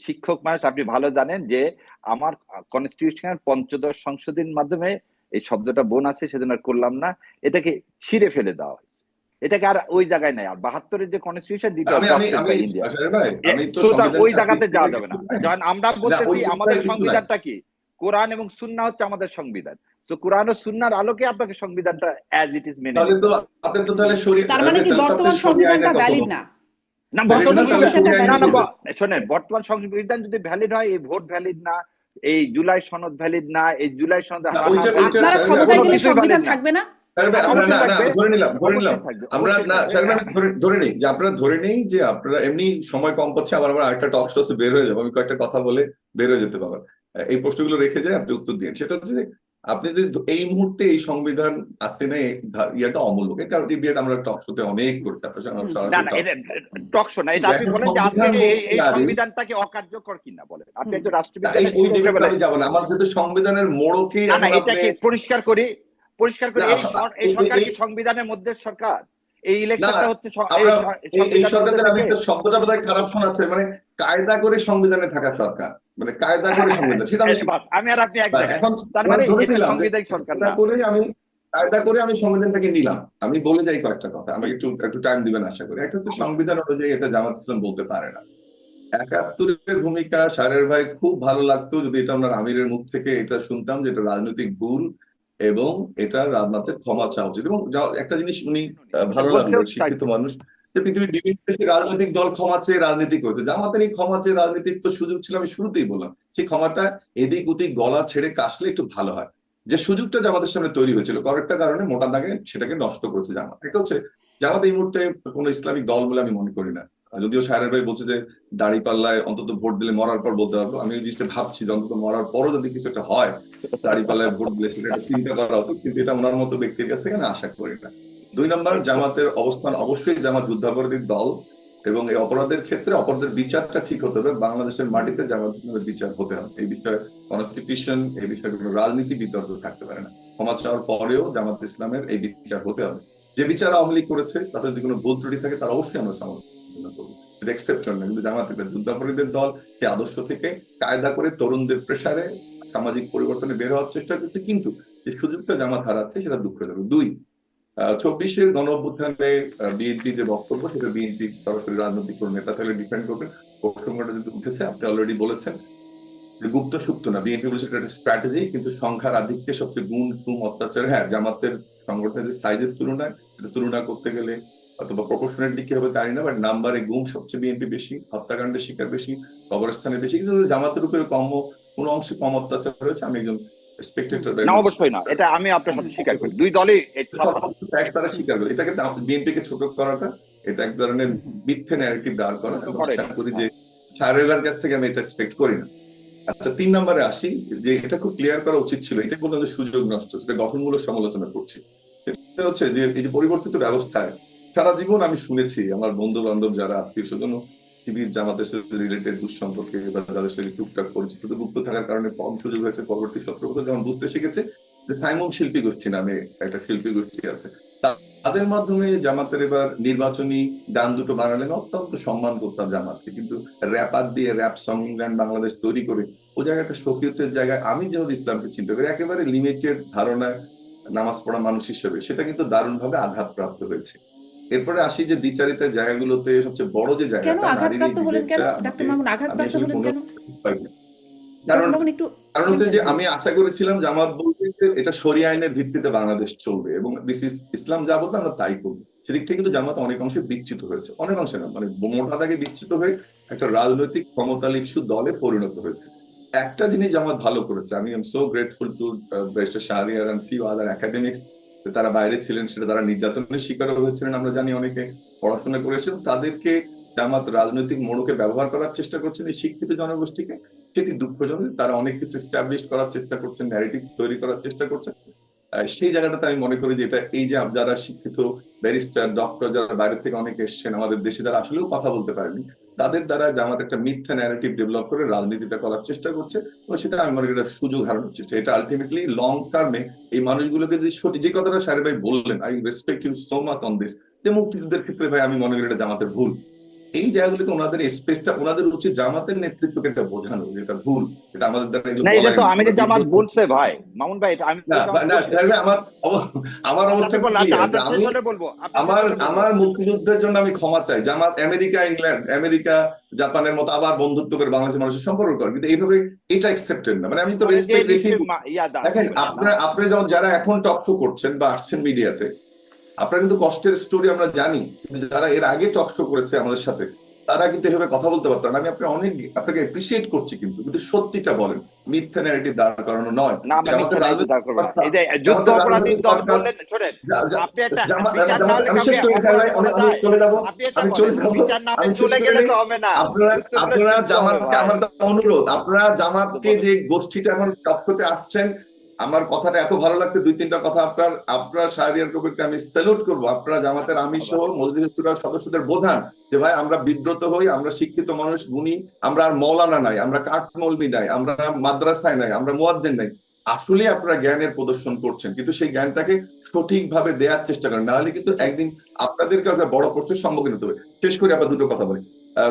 শিক্ষক মানুষ, আপনি ভালো জানেন যে আমার কনস্টিটিউশনের ৫ম সংশোধনীর মাধ্যমে, এই শব্দটা বোন আছে সেজন্য আর করলাম না, এটাকে ছিঁড়ে ফেলে দেওয়া হয়েছে, এটাকে আর ওই জায়গায় নাই। আর ৭২-এর যে কনস্টিটিউশন, দিটা
আমি আমি
অ্যাডপ্টেড
আমি
বাই ইন্ডিয়া,
আশারে ভাই, আমি তো
সুতরাং ওই
সংবিধানটা
জায়গাতে
আপনি
যাওয়া যাবে না। যখন আমরা
না,
বলতেছি
ওই প্রশ্নের
আমাদের
কিন্তু নাই।
সংবিধানটা কি, কোরআন এবং সুন্নাহ হচ্ছে আমাদের সংবিধান। তো কোরআন ও সুন্নাহর আলোকে আপনাকে সংবিধানটা অ্যাজ ইট ইজ মেনে
তাহলে
নিতে
তো
হবে।
আপনি তো তাহলে শরিয়া
তার মানে কি
তাহলে তো আপনি
বর্তমান
শরিয়া
সংবিধানটা
আইনের কথা
ভ্যালিড
বলছেন।
না?
না,
ভ্যালিড না
বর্তমান
তাহলে
সংবিধানটা
শরিয়া
না
আইন
না
কি
ভ্যালিড না?
করবে?
শোনেন, বর্তমান সংবিধান যদি ভ্যালিড হয়, এই ভোট ভ্যালিড না, এই জুলাই সনদ ভ্যালিড না, এই জুলাই সনদ
না
হারানো
ওইটা
ভ্যালিড না,
আপনারা
সাহেব
ক্ষমতায়
কোনো
গেলে
কিছুই
সংবিধান
ভ্যালিড না।
থাকবে না?
সাহেব আমরা
অবশ্যই
না
থাকবে,
আমরা ধরে নিলাম
অবশ্যই থাকবে,
আমরা
অবশ্যই
না
থাকবে।
সাহেব আমি ধরে নেই যে আপনারা ধরে নেই যে আপনারা এমনি সময় কম পাচ্ছে, আবার আমরা আরেকটা টক শোতে বের হয়ে যাবো, আমি কয়েকটা কথা বলে বের হয়ে যেতে পারবেন। এই প্রশ্নগুলো রেখে যায়, আপনি উত্তর দিন। সেটা হচ্ছে যে আপনি যদি এই মুহূর্তে এই সংবিধান আসছে না, ইয়াটা অমূল্য, এটা আমরা টক শোতে অনেক করছি, আপনার সঙ্গে
হুম।
না
সরাসরি
না,
talk
এটা টক শো না, এটা আপনি
এখন
বলেন যে আজকে
সংবিধান
এই
বলছে
এই
নারী,
সংবিধানটাকে অকার্যকর কিনা বলেন। আপনি
হুম।
একজন
না,
রাষ্ট্রবিজ্ঞানের
ওই
শিক্ষক
ডিবেটটা
বলেন।
আমি যাবো না, আমার যেহেতু সংবিধানের মোড়কেই
না না,
এখন আপনি
এটাকে পরিষ্কার করি,
না
এই সরকার কি সংবিধানের মধ্যে সরকার? এই
না
ইলেকশনটা হচ্ছে
আমরা এই
সংবিধানের মধ্যে
সরকারদের আমি
থেকে।
একটা শব্দটা বোধহয় খারাপ শোনাচ্ছে, মানে কায়দা করে সংবিধানে থাকা সরকার, মানে কায়দা করে সংবিধান, সেটা আমি
বাস, আমি আর আপনি এক জায়গায়।
এখন
তার মানে
ধরে
এটা
নিলাম যে
সাংবিধানিক সরকার
কায়দা
না।
করে আমি সংবিধানটাকে নিলাম। আমি বলে যাই কয়েকটা কথা, আমাকে একটু একটু টাইম দিবেন আশা করি। একটা হচ্ছে সংবিধান অনুযায়ী এটা জামাত ইসলাম বলতে পারে না। ৭১-এর ভূমিকা সারের ভাই খুব ভালো লাগতো যদি এটা আমরা আমিরের মুখ থেকে এটা শুনতাম যে এটা রাজনৈতিক ভুল এবং এটা রাজনাথের ক্ষমা চাওয়া উচিত। এবং একটা জিনিস উনি ভালো লাগলো,
বলছেও তাই
শিক্ষিত
তো।
মানুষ, যে পৃথিবীর বিভিন্ন দেশে রাজনৈতিক দল ক্ষমা চেয়ে রাজনীতি করেছে, জামাতের এই ক্ষমা চেয়ে রাজনীতির তো সুযোগ ছিল, আমি শুরুতেই বললাম সেই ক্ষমাটা এদিক ওদিক গলা ছেড়ে কাশলে একটু ভালো হয়। যে সুযোগটা জামাতের সামনে তৈরি হয়েছিল কয়েকটা কারণে মোটা দাগে সেটাকে নষ্ট করেছে জামাত। একটা হচ্ছে জামাত এই মুহূর্তে কোনো ইসলামিক দল বলে আমি মনে করি না। যদিও সাহের ভাই বলছে যে দাড়িপাল্লায় অন্তত ভোট দিলে মরার পর বলতে পারবো, আমি ওই জিনিসটা ভাবছি যে অন্তত মরার পরও যদি কিছু একটা হয় দাড়িপাল্লায় ভোট দিলে সেটা একটা চিন্তা করা হতো, কিন্তু এটা ওনার মতো ব্যক্তির কাছ থেকে না আশা করি না। ২ নম্বর, জামাতের অবস্থান অবশ্যই জামাত যুদ্ধাপরাধীর দল এবং এই অপরাধের ক্ষেত্রে অপরাধের বিচারটা ঠিক হতে হবে, বাংলাদেশের মাটিতে জামাত ইসলামের বিচার হতে হবে। এই বিষয়ে কনস্টিটিউশন, এই বিষয়ে কোনো রাজনীতি বিতর্ক থাকতে পারে না। ক্ষমা চাওয়ার পরেও জামাত ইসলামের এই বিচার হতে হবে। যে বিচার আওয়ামী লীগ করেছে তাতে যদি কোনো ভুল ত্রুটি থাকে তার অবশ্যই আমরা সমালোচনা করবো, এটা এক্সেপশন না। কিন্তু জামাত একটা যুদ্ধাপরাধীদের দল, সেই আদর্শ থেকে কায়দা করে তরুণদের প্রেসারে সামাজিক পরিবর্তনে বের হওয়ার চেষ্টা করছে, কিন্তু যে সুযোগটা জামাত হারাচ্ছে সেটা দুঃখজনক। ২, ২৪-এর গণ অভ্যুত্থানে বিএনপি যে বক্তব্য, সেটা বিএনপি সরাসরি রাজনৈতিক কোনো নেতা থাকলে ডিফেন্ড করবেন। প্রসঙ্গটা যদি উঠেছে, আপনি অলরেডি বলেছেন গুপ্ত সুপ্ত না, বিএনপি বলেছে এটা একটা স্ট্র্যাটেজি, কিন্তু সংখ্যার আধিক্যে সবচেয়ে গুণ খুম অত্যাচার। হ্যাঁ, জামাতের সংগঠনের সাইজের তুলনায় এটা তুলনা করতে গেলে অথবা প্রপোর্শনালি কি হবে জানি না, বাট নাম্বারে গুম সবচেয়ে বিএনপি বেশি, হত্যাকাণ্ডের শিকার বেশি, কবরস্থানে বেশি, কিন্তু জামাতের উপরে কোন অংশে কম অত্যাচার হয়েছে আমি একজন স্পেকটেটর।
না, অবশ্যই না, এটা আমি আপনার সাথে স্বীকার করি, দুই দলই
তারা স্বীকার করে এটাকে, বিএনপি কে ছোট করাটা এটা এক ধরনের মিথ্যে ন্যারেটিভ দাঁড় করা, এবং আশা করি যে সারের কাছ থেকে আমি এটা এক্সপেক্ট করি না। আচ্ছা, ৩ নম্বরে আসি, যে এটা খুব ক্লিয়ার করা উচিত ছিল, এটা বললাম যে সুযোগ নষ্ট, সেটা গঠনমূলক সমালোচনা করছি। এটা হচ্ছে যে এই যে পরিবর্তিত ব্যবস্থায় সারা জীবন আমি শুনেছি আমার বন্ধু বান্ধব যারা আত্মীয় স্বজন শিবির জামাতের সাথে রিলেটেড দুঃসম্পর্কে বা যাদের সাথে টুকটাক পরিচিত গুপ্ত থাকার কারণে কম সুযোগ হয়েছে, পরবর্তী সত্রপথে যখন বুঝতে শিখেছে যে সাইমন শিল্পী গোষ্ঠী নামে একটা শিল্পী গোষ্ঠী আছে, তাদের মাধ্যমে জামাতের এবার নির্বাচনী গান দুটো বানালেন, অত্যন্ত সম্মান করতাম জামাতকে, কিন্তু র্যাপার দিয়ে র্যাপ সং ইংল্যান্ড বাংলাদেশ তৈরি করে ও জায়গায় একটা শোকিয়তের জায়গায় আমি যেহেতু ইসলামকে চিন্তা করি একেবারে লিমিটেড ধারণায় নামাজ পড়া মানুষ হিসেবে, সেটা কিন্তু দারুণভাবে আঘাতপ্রাপ্ত হয়েছে। এরপরে আসি যে দ্বিচারিতার জায়গাগুলোতে সবচেয়ে বড় যে
কেন
জায়গাটা নারীর এই
আঘাতপ্রাপ্ত হলেন? কেন
বিবেকটা
ডাক্তার মামুন
আমি
আঘাতপ্রাপ্ত
আসলে
হলেন
কোনো
কেন?
পাইনি। কারণ
ডক্টর মামুন একটু
কারণ হচ্ছে
শুনবেন
যে
প্লিজ?
আমি আশা করেছিলাম জামাত বলবে যে এটা শরিয়া আইনের ভিত্তিতে বাংলাদেশ চলবে এবং দিস ইজ ইসলাম, যা বলবে আমরা তাই করবো। সেদিক থেকে কিন্তু জামাত অনেক অংশে বিচ্যুত হয়েছে, অনেক অংশে না, মানে মোটা দাগে বিচ্যুত হয়ে একটা রাজনৈতিক ক্ষমতালিপ্সু দলে পরিণত হয়েছে। একটা জিনিস জামাত ভালো করেছে, আমি am so grateful to barrister Shahriar and few other academics, তারা বাইরে ছিলেন, সেটা তারা নির্যাতনের শিকারও হয়েছিলেন, আমরা জানি অনেকে পড়াশোনা করেছেন, তাদেরকে জামাত রাজনৈতিক মোড়কে ব্যবহার করার চেষ্টা করছেন এই শিক্ষিত জনগোষ্ঠীকে, সেটি দুঃখজনক। তারা অনেক কিছু এস্টাবলিশ করার চেষ্টা করছেন, ন্যারেটিভ তৈরি করার চেষ্টা করছেন। সেই জায়গাটাতে আমি মনে করি যে এটা এই যে যারা শিক্ষিত ব্যারিস্টার ডক্টর যারা বাইরে থেকে অনেক এসছেন আমাদের দেশে, যারা আসলেও কথা বলতে পারেনি, তাদের দ্বারা জামাত একটা মিথ্যা ন্যারেটিভ ডেভেলপ করে রাজনীতিটা করার চেষ্টা করছে, এবং সেটা আমি মনে করি একটা সুযোগ হারানোর চেষ্টা। এটা আলটিমেটলি লং টার্মে এই মানুষগুলোকে যদি সঠিক, যে কথাটা সাহেব ভাই বললেন, I respect you so much on this, যে মুক্তিযুদ্ধের ক্ষেত্রে ভাই আমি মনে করি এটা জামাতের ভুল, এই জায়গাগুলোতে ওনাদের স্পেসটা, ওনাদের উচিত জামাতের নেতৃত্বকে এটা বোঝানো যেটা ভুল, এটা আমাদের দ্বারা এগুলো
না, এটা
বলাই
তো
আমরা
আমিরে জামাত
বিব্রত।
বলছে ভাই, মামুন ভাই, এটা আমিরে
না
জামাত
না
বলছে।
সাহেব, আমার
আচ্ছা,
অবস্থা
আপনি বললেন, আচ্ছা,
ক্লিয়ার যে
আপনার শেষ
আমি
হলে বলবো, আপনার শেষ
আমার
হলে বলবো।
আমার মুক্তিযুদ্ধের জন্য আমি ক্ষমা চাই। জামাত আমেরিকা, ইংল্যান্ড, আমেরিকা, জাপানের মতো আবার বন্ধুত্ব করে বাংলাদেশের মানুষের সম্পর্ক করে, কিন্তু এইভাবে এটা একসেপ্টেড না। মানে আমি তো
পরে যে
রেসপেক্ট রেখেই
নিশ্চয়ই
বলছি।
ইয়া
দেখেন
দিবেন না।
আপনি যখন যারা এখন টক শো করছেন বা আসছেন মিডিয়াতে, আপনারা কিন্তু কষ্টের স্টোরি আমরা জানি, কিন্তু যারা এর আগে টক শো করেছে আমাদের সাথে তারা কিন্তু এভাবে কথা বলতে পারতেন না। আমি আপনাকে এপ্রিসিয়েট করছি, কিন্তু কিন্তু সত্যিটা বলেন, মিথ্যা ন্যারেটিভ দাঁড় করানো নয়।
না, আমরা
যে
মিথ্যা
আমাদের
নাইতে দাঁড়
রাজনৈতিক
করবো না।
বার্তা,
এই যে
যে
যুদ্ধ
আমাদের
অপরাধী
রাজনৈতিক
দল
বার্তা,
বললেন, শোনেন, আপনি একটা
জামাত
বিচার না হলে
আমি শেষ
কাউকে
করি
অপরাধী বলা
আমি
যায়?
চলে যাবো,
আপনি এটা
আমি
বলেন,
চলে যাবো,
বিচার না হলে
আমি শেষ
চলে
করে
গেলে
নিই।
তো হবে না,
আপনারা
উত্তরগুলো
আপনারা
শুনতে হবে
জামাতকে,
ভাই।
আমার অনুরোধ, আপনারা জামাতকে
বলেন।
যে গোষ্ঠীটা এখন টকশোতে আসছেন, আমার কথাটা এত ভালো লাগছে, দুই তিনটা কথা আপনার শাহরিয়ার কবিরকে আমি স্যালুট করবো। আপনারা জামাতের আমির সহ মজলিস শুরার সদস্যদের বোঝান যে ভাই আমরা বিব্রত হই, আমরা শিক্ষিত মানুষ, গুণী, আমরা আর মৌলানা নাই, আমরা কাঠ মৌলবি নাই, আমরা মাদ্রাসায় নাই, আমরা মুয়াজ্জিন নাই। আসলে আপনারা জ্ঞানের প্রদর্শন করছেন, কিন্তু সেই জ্ঞানটাকে সঠিকভাবে দেওয়ার চেষ্টা করেন, না হলে কিন্তু
জি।
একদিন আপনাদেরকে একটা বড় প্রশ্নের সম্মুখীন হতে হবে। শেষ করে আবার দুটো কথা বলি।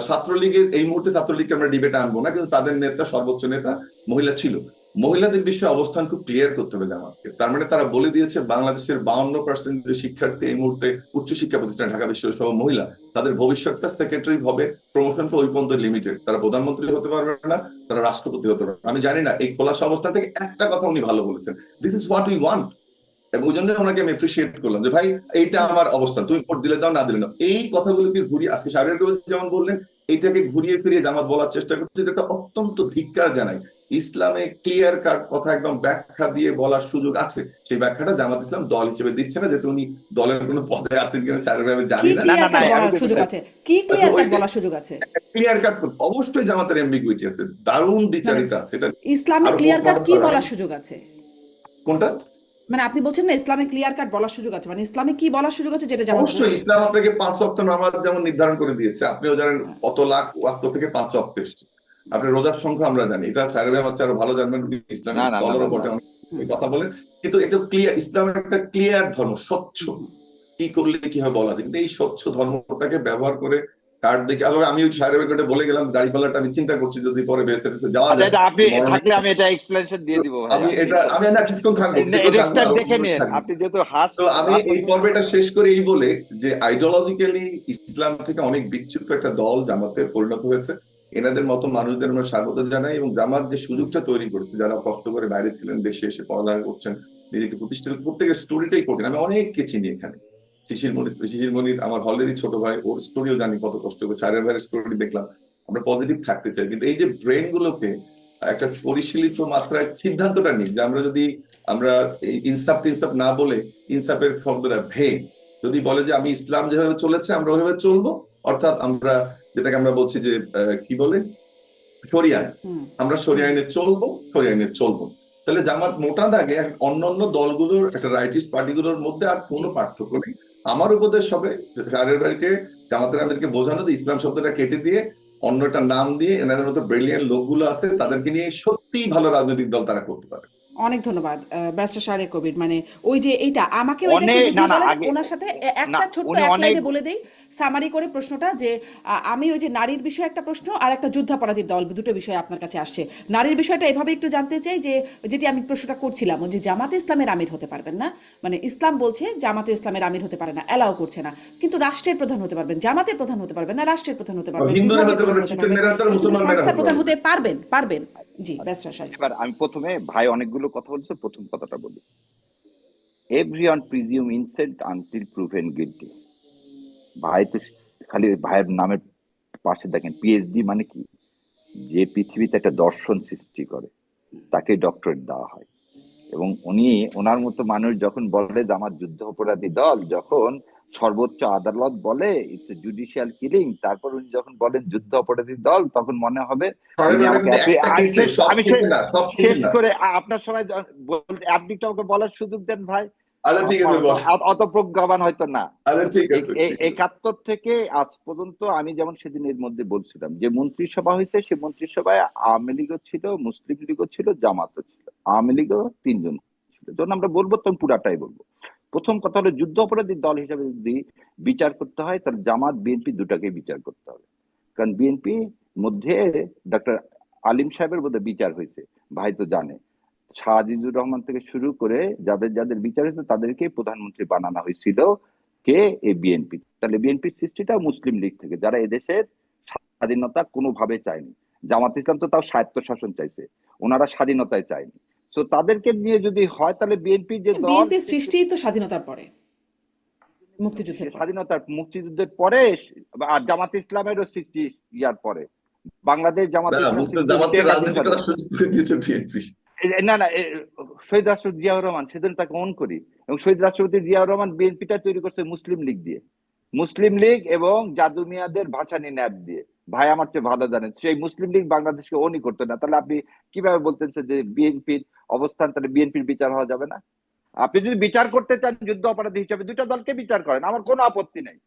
ছাত্রলীগের এই মুহূর্তে ছাত্রলীগকে আমরা ডিবেটে আনবো না, কিন্তু তাদের নেতা, সর্বোচ্চ নেতা মহিলা ছিল। মহিলাদের বিষয়ে অবস্থান খুব ক্লিয়ার করতে হবে জামাতকে। তার মানে তারা বলে দিয়েছে বাংলাদেশের 52% যে শিক্ষার্থী এই মুহূর্তে উচ্চশিক্ষা প্রতিষ্ঠানে ঢাকা বিশ্ববিদ্যালয় সহ মহিলা, তাদের ভবিষ্যৎটা সেক্রেটারি হবে, প্রমোশন তো ওই পর্যন্ত লিমিটেড। তারা প্রধানমন্ত্রী হতে পারবে না, তারা রাষ্ট্রপতি হতে পারবে না। আমি জানি না, এই খোলাসা অবস্থান থেকে একটা কথা উনি ভালো বলেছেন, this is what we want. এবং ওই জন্য ওনাকে আমি এপ্রিসিয়েট করলাম যে ভাই এইটা
হুম।
আমার অবস্থান, তুমি ভোট দিলে দাও না দিলে না। এই কথাগুলোকে ঘুরিয়ে আজকে শাহরিয়ার যেমন বললেন, এইটাকে ঘুরিয়ে ফিরিয়ে জামাত বলার চেষ্টা করছে, যেটা অত্যন্ত ধিক্কার জানাই। ইসলামে ক্লিয়ার কাট কথা একদম ব্যাখ্যা দিয়ে বলার সুযোগ আছে, সেই ব্যাখ্যাটা জামাত ইসলাম দল হিসেবে দিচ্ছে না। যেহেতু উনি দলের কোনো পদে আছেন কিনা শাহরিয়ার আমি
কি
জানি না।
না, না,
ক্লিয়ার
না,
কাট
আমি
বলার সুযোগ আছে? কি
তো
ক্লিয়ার
ওই
কাট
যে
বলার সুযোগ আছে?
ক্লিয়ার কাট অবশ্যই জামাতের এমবিগুইটি আছে, দারুণ
মানে
দ্বিচারিতা আছে, এটা
ইসলামে
আরো
ক্লিয়ার কাট
প্রমাণ
কি
করা
বলার
হয়নি।
সুযোগ আছে?
কোনটা?
মানে আপনি বলছেন না ইসলামে ক্লিয়ার কাট বলার সুযোগ আছে, মানে ইসলামে কি বলার সুযোগ আছে যেটা জামাত
অবশ্যই
বলছে?
ইসলাম আপনাকে 5 ওয়াক্ত নামাজ যেমন নির্ধারণ করে দিয়েছে, আপনিও জানেন
হ্যাঁ।
কত লাখ ওয়াক্ত থেকে 5 ওয়াক্ত এসছে। আপনি রোজার সংখ্যা আমরা জানি, এটা সাহেব আমার আরো ভালো জানবেন,
না,
ইসলামিক
না, না, না,
স্কলারও
না।
বটে, অনেক
হুম,
কথা বলেন। কিন্তু এটা ক্লিয়ার, ইসলামের একটা ক্লিয়ার ধর্ম, স্বচ্ছ,
হুম, হুম।
কি করলে কি হবে বলা যায়। কিন্তু এই স্বচ্ছ ধর্মটাকে ব্যবহার করে কার্ড দেখে, আবার আমি সাহেবের বলে গেলাম দাড়িপাল্লাটা আমি চিন্তা করছি যদি পরে বেহেশতে যাওয়া
আচ্ছা,
যায়,
এটা আপনি
যে মরণে
থাকলে আমি এটা এক্সপ্লেনেশন দিয়ে দিব ভাই,
আমি
আপনি
এটা আমি না কিছুক্ষণ থাকবো, কিছুক্ষণ
নেক্সট
থাকবো,
টাইম
আরো
দেখে
15 মিনিট
নিন,
থাকবো।
আপনি যেহেতু হাত
তো আমি
হাত
এই পর্বটা শেষ করে এই বলে যে আইডিওলজিক্যালি ইসলাম থেকে অনেক বিচ্যুত একটা দল জামাতে পরিণত হয়েছে। এনাদের মতো মানুষদের আমরা স্বাগত জানাই, এবং জামাত যে সুযোগটা তৈরি করেছে, যারা কষ্ট করে বাইরে ছিলেন, দেশে এসে পড়ালেখা করছেন, নিজেকে প্রতিষ্ঠিত, প্রত্যেকের স্টোরিটাই কঠিন। আমি অনেককে চিনি এখানে। শিশির মনির আমার হলেরই ছোট ভাই, ওর স্টোরিও জানি কত কষ্ট করে, সারের ভাইয়ের স্টোরি দেখলাম। আমরা পজিটিভ থাকতে চাই, কিন্তু এই যে ব্রেন গুলোকে একটা পরিশীলিত মাত্রায় সিদ্ধান্তটা নিই যে আমরা এই ইনসাফ টিনসাফ না বলে, ইনসাফের শব্দটা ভেং, যদি বলে যে আমি ইসলাম যেভাবে চলেছে আমরা ওইভাবে চলবো, অর্থাৎ আমরা যেটাকে আমরা বলছি যে কি বলে শরিয়া আইন,
হুম,
আমরা শরিয়া
হুম।
আইনে চলবো, শরিয়া আইনে চলবো। তাহলে
জি,
জামাত মোটা দাগে অন্যান্য দলগুলোর, একটা রাইটিস্ট পার্টিগুলোর মধ্যে আর
জি।
কোনো পার্থক্য নেই। আমার উপদেশ হবে সারের বাড়িকে, জামাতের আমিরকে বোঝানো যে ইসলাম শব্দটা কেটে দিয়ে অন্য একটা নাম দিয়ে এনাদের মতো ব্রিলিয়ান্ট লোকগুলো আছে,
জি।
তাদেরকে নিয়ে সত্যিই ভালো রাজনৈতিক দল তারা করতে পারে।
অনেক ধন্যবাদ ব্যারিস্টার শাহরিয়ার কবির। মানে ওই যে এইটা আমাকেও এটা একটু
অনেক, না,
বুঝিয়ে
না,
বলেন
আগে
ওনার সাথে
না,
একটা ছোট্ট
উনি
এক
অনেক,
লাইনে বলে দেই সামারি করে প্রশ্নটা যে আমি ওই যে নারীর বিষয়ে একটা প্রশ্ন আর একটা যুদ্ধাপরাধীর দল দুটো বিষয় আপনার কাছে আসছে। নারীর বিষয়টা এভাবে একটু জানতে চাই যে যেটি আমি প্রশ্নটা করছিলাম ওই যে জামাতে ইসলামের আমির হতে পারবেন না, মানে ইসলাম বলছে জামাতে ইসলামের আমির হতে পারে না, অ্যালাউ করছে না, কিন্তু রাষ্ট্রের প্রধান হতে পারবেন, জামাতের প্রধান হতে পারবেন না, রাষ্ট্রের প্রধান হতে পারবেন,
হিন্দুরা
বিভাগের
হতে
প্রধান
পারবে,
হতে পারবেন,
খ্রিস্টানেরা হতে পারবে,
বিভিন্ন
মুসলমানেরা
সংস্থার
হতে
প্রধান
পারবে।
হতে পারবেন পারবেন। জি ব্যারিস্টার শাহরিয়ার।
এবার আমি প্রথমে ভাই অনেকগুলো কথা বলছে, প্রথম কথাটা বলি, everyone presume innocent until proven guilty. ভাই তো খালি ভাইয়ের নামের পাশে দেখেন পিএইচডি মানে কি, যে পৃথিবীতে একটা দর্শন সৃষ্টি করে তাকে ডক্টরেট দেওয়া হয়। এবং উনি, ওনার মতো মানুষ যখন বলে যে আমার যুদ্ধ অপরাধী দল, যখন সর্বোচ্চ আদালত বলে ইটস এ জুডিশিয়াল কিলিং, তারপর উনি যখন বলেন যুদ্ধ অপরাধী দল, তখন মনে হবে উনি
স্বাভাবিকভাবে
আমাকে
কিন্তু একটা কেসে, সব
আমি
কেসে না, সব কেসে
শেষ
না।
করে আপনার সময় বলতে আপনি একটু আমাকে বলার সুযোগ দেন ভাই।
আচ্ছা ঠিক আছে বল।
অত প্রজ্ঞাবান হয়তো না।
আচ্ছা ঠিক আছে, ঠিক আছে।
71 থেকে আজ পর্যন্ত আমি যেমন সেদিন এর মধ্যে বলছিলাম যে মন্ত্রিসভা হয়েছে, সে মন্ত্রিসভায় আওয়ামী লীগও ছিল, মুসলিম লীগও ছিল, জামাতও ছিল। আওয়ামী লীগও 3 জন ছিল। যখন আমরা বলবো তখন পুরাটাই বলবো। প্রথম কথা হলো যুদ্ধ অপরাধী দল হিসেবে যদি বিচার করতে হয় তাহলে জামাত বিএনপি দুটাকেই বিচার করতে হবে। কারণ বিএনপি মধ্যে ডক্টর আলিম সাহেবের বোধহয় বিচার হয়েছে, ভাই তো জানে। শাহ আজিজুর রহমান থেকে শুরু করে যাদের যাদের বিচার হয়েছে তাদেরকে প্রধানমন্ত্রী বানানো হয়েছিল কে? এই বিএনপি। তাহলে বিএনপির সৃষ্টিটা মুসলিম লীগ থেকে, যারা এদেশের স্বাধীনতা কোনোভাবে চায়নি। জামাত ইসলাম তো তাও স্বায়ত্তশাসন চাইছে, ওনারা স্বাধীনতায় চায়নি। তো তাদেরকে নিয়ে যদি হয় তাহলে বিএনপি যে দল,
বিএনপির সৃষ্টিই তো স্বাধীনতার পরে, মুক্তিযুদ্ধের পরে।
স্বাধীনতার মুক্তিযুদ্ধের পরে, আর জামাত ইসলামেরও সৃষ্টি ইয়ার পরে। বাংলাদেশ জামাত
না,
ইসলাম
মুক্ত
সৃষ্টি
জামাতকে
হচ্ছে
রাজনীতি
71
করার
সালে।
সুযোগ করে দিয়েছে বিএনপি।
না না, শহীদ রাষ্ট্রপতি জিয়াউর রহমান, সেদিন তাকে অন করি। এবং শহীদ রাষ্ট্রপতি জিয়াউর রহমান বিএনপিটা তৈরি করছে মুসলিম লীগ দিয়ে, মুসলিম লীগ এবং জাদু মিয়াদের ভাসানী ন্যাপ দিয়ে। ভাই আমার চেয়ে ভালো জানেন, সেই মুসলিম লীগ বাংলাদেশকে অনই করতো না। তাহলে আপনি কিভাবে বলতেছেন যে বিএনপির অবস্থান, তাহলে বিএনপির বিচার হওয়া যাবে না? আপনি যদি বিচার করতে চান যুদ্ধ অপরাধী হিসেবে, দুইটা দলকে বিচার করেন, আমার কোনো আপত্তি নেই।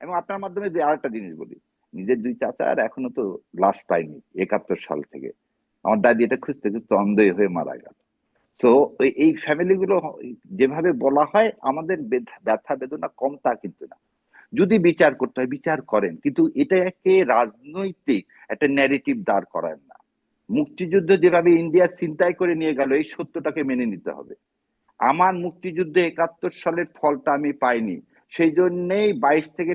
এবং আপনার মাধ্যমে যে আরেকটা জিনিস বলি, নিজের দুই চাচার এখনো তো লাশ পাইনি 71 সাল থেকে। আমার দাদি এটা খুঁজতে খুঁজতে অন্ধই হয়ে মারা গেল। তো এই ফ্যামিলি গুলো যেভাবে বলা হয়, আমাদের ব্যথা বেদনা কম তা কিন্তু না। যদি বিচার করতে হয় বিচার করেন, কিন্তু এটাকে রাজনৈতিক একটা ন্যারেটিভ দাঁড় করায় না। মুক্তিযুদ্ধ যেভাবে ইন্ডিয়া ছিনতাই করে নিয়ে গেল, এই সত্যটাকে মেনে নিতে হবে। আমার মুক্তিযুদ্ধে 71 সালের ফলটা আমি পাইনি, সেই জন্যেই 22 থেকে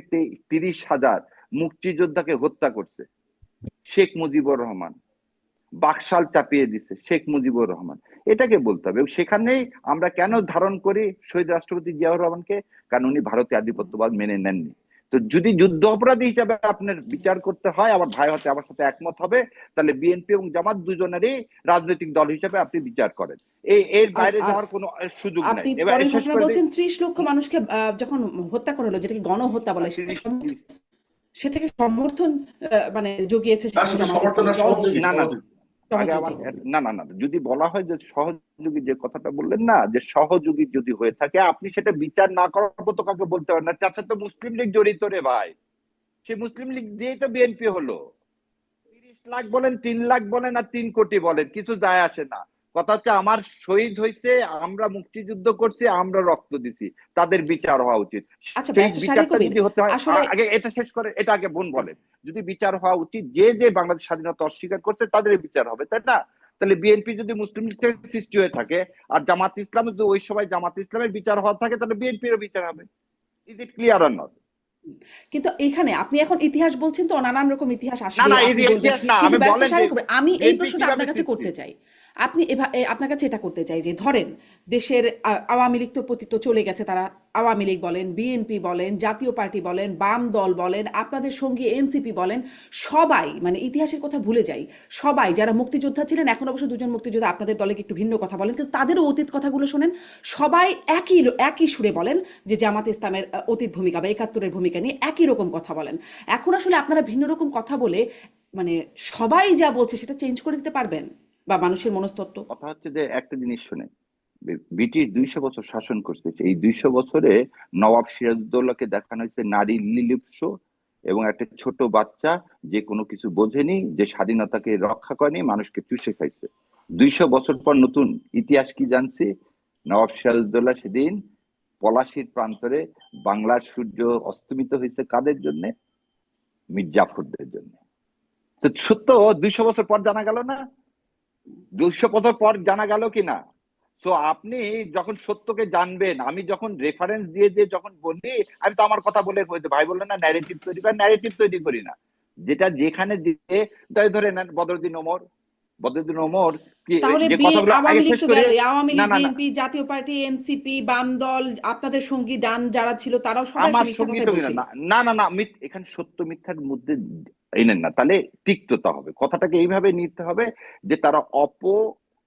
30,000 মুক্তিযোদ্ধাকে হত্যা করছে শেখ মুজিবুর রহমান, বাকশাল চাপিয়ে দিছে শেখ মুজিবুর রহমান। এটাকে বলতে হবে। সেখানেই আমরা কেন ধারণ করি শহীদ রাষ্ট্রপতি জিয়াউর রহমানকে? কারণ উনি ভারতীয় আধিপত্যবাদ মেনে নেননি। তো যদি যুদ্ধ অপরাধী হিসাবে আপনার বিচার করতে হয়, আমার ভাই হতে আমার সাথে একমত হবে, তাহলে বিএনপি এবং জামাত দুজনেরই রাজনৈতিক দল হিসেবে আপনি বিচার করেন। এর বাইরে যাওয়ার কোনো সুযোগ নাই।
আপনি
এবার
পরের
শেষ
ঘটনা
করে
বলছেন 30 লক্ষ মানুষকে যখন হত্যা করা হলো, যেটাকে গণহত্যা বলে, সেটাকে সমর্থন মানে জুগিয়েছে
তার
সেখানে
শুধু
জামাত
সমর্থন
ইসলামী
আর
দল
সহযোগী
না না,
হিসেবে।
আগে আমার
সহযোগী।
না না না, যদি বলা হয় যে সহযোগী, যে কথাটা বললেন না, যে সহযোগী যদি হয়ে থাকে, আপনি সেটা বিচার না করার মতো কাউকে বলতে পারেন না। তাছাড়া তো মুসলিম লীগ জড়িত রে ভাই, সে মুসলিম লীগ দিয়েই তো বিএনপি হলো। 30 লাখ বলেন, 3 লাখ বলেন, আর 3 কোটি বলেন, কিছু যায় আসে না। কথা হচ্ছে আমার শহীদ হয়েছে, আমরা মুক্তিযুদ্ধ করছি, আমরা রক্ত দিছি, তাদের বিচার হওয়া উচিত।
আচ্ছা,
সেই
ব্যারিস্টার শাহরিয়ার
বিচারটা
কবির,
যদি হতে হয়,
আসলে
আগে এটা শেষ করে, এটা আগে বোন বলেন, যদি বিচার হওয়া উচিত, যে যে বাংলাদেশ স্বাধীনতা অস্বীকার করছে তাদের বিচার হবে, তাই না? তাহলে বিএনপি যদি মুসলিম লীগ থেকে সৃষ্টি হয়ে থাকে, আর জামাত ইসলাম যদি ওই সময় জামাত ইসলামের বিচার হওয়া থাকে, তাহলে বিএনপিরও বিচার হবে। Is it clear or not?
কিন্তু এখানে আপনি এখন ইতিহাস বলছেন, তো নানান রকম ইতিহাস
না
আসবে,
না,
আপনি বলবেন।
ইতিহাস না,
কিন্তু
আমি
ব্যারিস্টার
বলেন যে
শাহরিয়ার কবির, আমি এই
বিএনপি
প্রশ্নটা
কিভাবে
আপনার কাছে
সৃষ্টি।
করতে চাই। আপনি আপনার কাছে এটা করতে চাই যে, ধরেন দেশের আওয়ামী লীগ তো পতিত চলে গেছে, তারা আওয়ামী লীগ বলেন, বিএনপি বলেন, জাতীয় পার্টি বলেন, বাম দল বলেন, আপনাদের সঙ্গী এনসিপি বলেন, সবাই, মানে ইতিহাসের কথা ভুলে যাই, সবাই যারা মুক্তিযোদ্ধা ছিলেন, এখন অবশ্য দুজন মুক্তিযোদ্ধা আপনাদের দলে একটু ভিন্ন কথা বলেন, কিন্তু তাদেরও অতীত কথাগুলো শোনেন, সবাই একই সুরে বলেন যে জামাত ইসলামের অতীত ভূমিকা বা 71-এর ভূমিকা নিয়ে একই রকম কথা বলেন। এখন আসলে আপনারা ভিন্ন রকম কথা বলে, মানে সবাই যা বলছে সেটা চেঞ্জ করে দিতে পারবেন, বা মানুষের মনস্তত্ত্ব?
কথা হচ্ছে যে একটা জিনিস শুনে, ব্রিটিশ 200 বছর শাসন করছে, এই 200 বছরে নবাব সিরাজউদ্দৌলাকে দেখানো হয়েছে নারী লিলিপ্স এবং একটা ছোট বাচ্চা যে কোনো কিছু বোঝেনি, যে স্বাধীনতাকে রক্ষা করেনি, মানুষকে চুষে খাইছে। 200 বছর পর নতুন ইতিহাস কি জানছি? নবাব সিরাজউদ্দৌলা সেদিন পলাশির প্রান্তরে বাংলার সূর্য অস্তমিত হয়েছে কাদের জন্য? মীর জাফরদের জন্য। তো সত্য 200 বছর পর জানা গেল না? 200 বছর পর জানা গেল কিনা? তো আপনি যখন সত্যকে জানবেন, আমি যখন রেফারেন্স দিয়ে দিয়ে যখন বলি, আমি তো আমার কথা বলে হয়েছে, ভাই বললেন না ন্যারেটিভ তৈরি করি, ন্যারেটিভ তৈরি করি না। যেটা যেখানে দিয়ে, তাই ধরে নেন বদরুদ্দিন ওমর কি
তাহলে
যে কথাগুলো আগে
আওয়ামী লীগ
শেষ
তো
করে।
গেলই, আওয়ামী
না
লীগ,
না না,
বিএনপি, জাতীয় পার্টি, এনসিপি, বাম দল, আপনাদের সঙ্গী ডান যারা ছিল, তারাও সবাই
আমার
মিথ্যা
সঙ্গী
কথাই
তো
বলছিল।
না না না না, এখানে সত্য মিথ্যার মধ্যে এনেন না, তাহলে তিক্ততা হবে। কথাটাকে এইভাবে নিতে হবে যে তারা